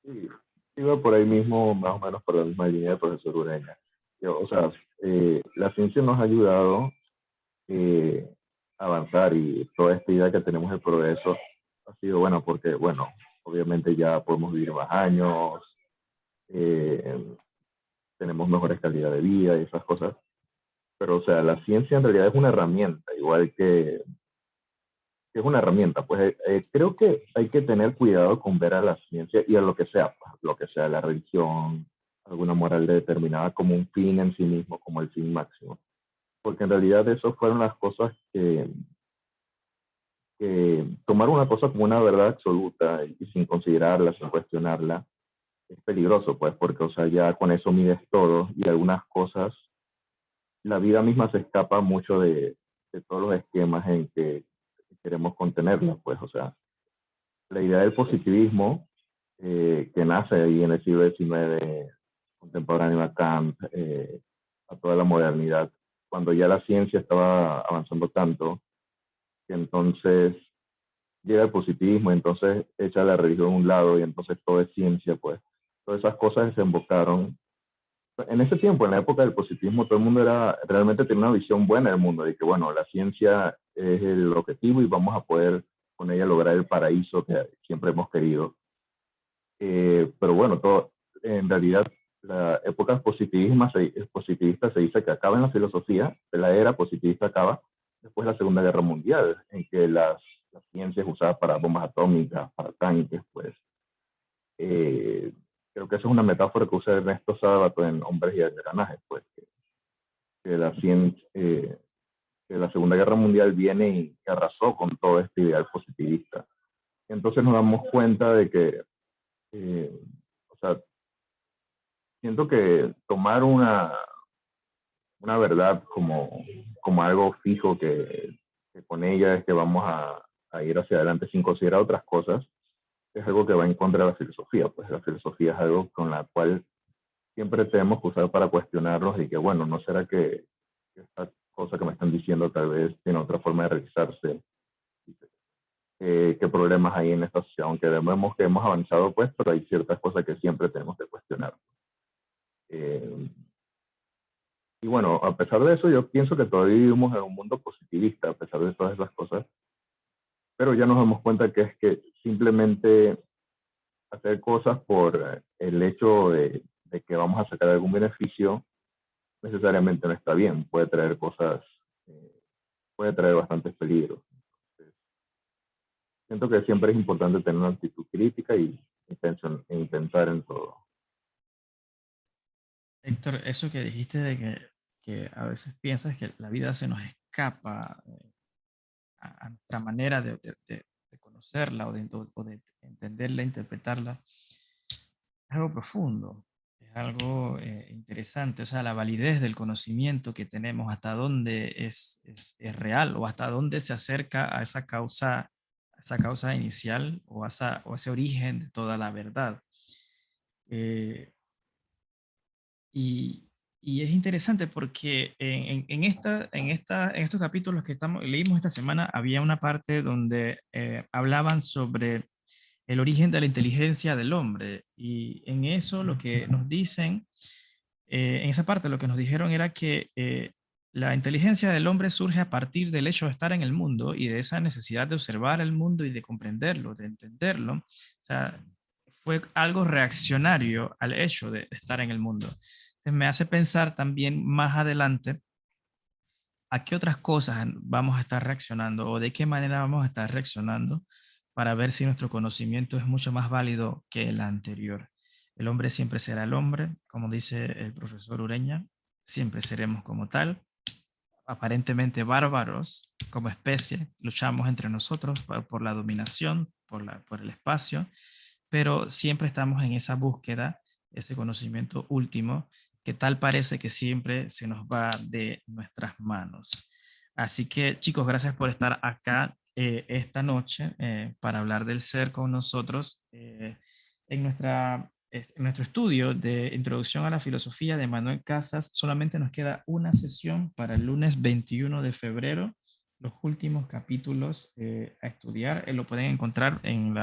Sí, iba por ahí mismo, más o menos por la misma línea del profesor Ureña. O sea, la ciencia nos ha ayudado a avanzar, y toda esta idea que tenemos del progreso ha sido buena porque, bueno, obviamente ya podemos vivir más años, tenemos mejores calidad de vida y esas cosas. Pero, o sea, la ciencia en realidad es una herramienta, igual que es una herramienta. Pues creo que hay que tener cuidado con ver a la ciencia y a lo que sea, pues, lo que sea la religión, alguna moral determinada como un fin en sí mismo, como el fin máximo. Porque en realidad eso fueron las cosas que tomar una cosa como una verdad absoluta y sin considerarla, sin cuestionarla, es peligroso, pues, porque, o sea, ya con eso mides todo, y algunas cosas, la vida misma se escapa mucho de todos los esquemas en que queremos contenerla, pues, o sea, la idea del positivismo, que nace ahí en el siglo XIX, contemporáneo a Kant, a toda la modernidad, cuando ya la ciencia estaba avanzando tanto, que entonces llega el positivismo, entonces echa la religión a un lado y entonces todo es ciencia, pues. Todas esas cosas desembocaron. En ese tiempo, en la época del positivismo, todo el mundo realmente tenía una visión buena del mundo, de que, bueno, la ciencia es el objetivo y vamos a poder con ella lograr el paraíso que siempre hemos querido. Pero bueno, en realidad, la época positivista se dice que acaba en la filosofía, la era positivista acaba después de la Segunda Guerra Mundial, en que las ciencias usadas para bombas atómicas, para tanques, pues, creo que esa es una metáfora que usa Ernesto Sábato en Hombres y Engranajes, pues, que la ciencia, que la Segunda Guerra Mundial viene y arrasó con todo este ideal positivista. Entonces nos damos cuenta de que, o sea, siento que tomar una verdad como algo fijo, que con ella es que vamos a ir hacia adelante sin considerar otras cosas, es algo que va en contra de la filosofía. Pues la filosofía es algo con la cual siempre tenemos que usar para cuestionarnos y que, bueno, ¿no será que esta cosa que me están diciendo tal vez tiene otra forma de realizarse? ¿Qué problemas hay en esta sociedad? Aunque vemos que hemos avanzado, pues, pero hay ciertas cosas que siempre tenemos que cuestionar. Y bueno, a pesar de eso, yo pienso que todavía vivimos en un mundo positivista, a pesar de todas esas cosas, pero ya nos damos cuenta que es que simplemente hacer cosas por el hecho de que vamos a sacar algún beneficio necesariamente no está bien, puede traer cosas, puede traer bastantes peligros. Entonces, siento que siempre es importante tener una actitud crítica y intentar en todo. Héctor, eso que dijiste de que a veces piensas que la vida se nos escapa a nuestra manera de conocerla o de entenderla, interpretarla, es algo profundo, es algo interesante, o sea, la validez del conocimiento que tenemos, hasta dónde es real o hasta dónde se acerca a esa causa inicial o ese origen de toda la verdad. Eh, y, y es interesante porque en estos capítulos que leímos esta semana, había una parte donde hablaban sobre el origen de la inteligencia del hombre. Y en eso lo que nos dicen, en esa parte lo que nos dijeron era que la inteligencia del hombre surge a partir del hecho de estar en el mundo y de esa necesidad de observar el mundo y de comprenderlo, de entenderlo. O sea, fue algo reaccionario al hecho de estar en el mundo. Entonces me hace pensar también más adelante a qué otras cosas vamos a estar reaccionando o de qué manera vamos a estar reaccionando para ver si nuestro conocimiento es mucho más válido que el anterior. El hombre siempre será el hombre, como dice el profesor Ureña, siempre seremos como tal, aparentemente bárbaros como especie, luchamos entre nosotros por la dominación, por el espacio, pero siempre estamos en esa búsqueda, ese conocimiento último, que tal parece que siempre se nos va de nuestras manos. Así que chicos, gracias por estar acá esta noche para hablar del ser con nosotros en nuestro estudio de Introducción a la Filosofía de Manuel Casas. Solamente nos queda una sesión para el lunes 21 de febrero, los últimos capítulos a estudiar. Lo pueden encontrar en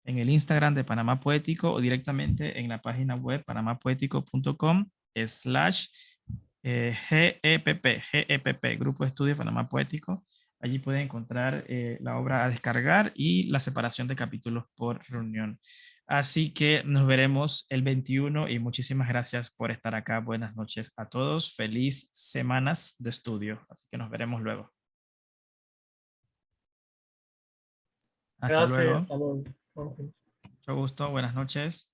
el Instagram de Panamá Poético o directamente en la página web panamapoético.com/GEPP, Grupo de Estudio Panamá Poético. Allí pueden encontrar la obra a descargar y la separación de capítulos por reunión. Así que nos veremos el 21 y muchísimas gracias por estar acá. Buenas noches a todos. Feliz semanas de estudio. Así que nos veremos luego. Hasta Gracias, luego. hasta luego. Bueno, Mucho gusto. Buenas noches.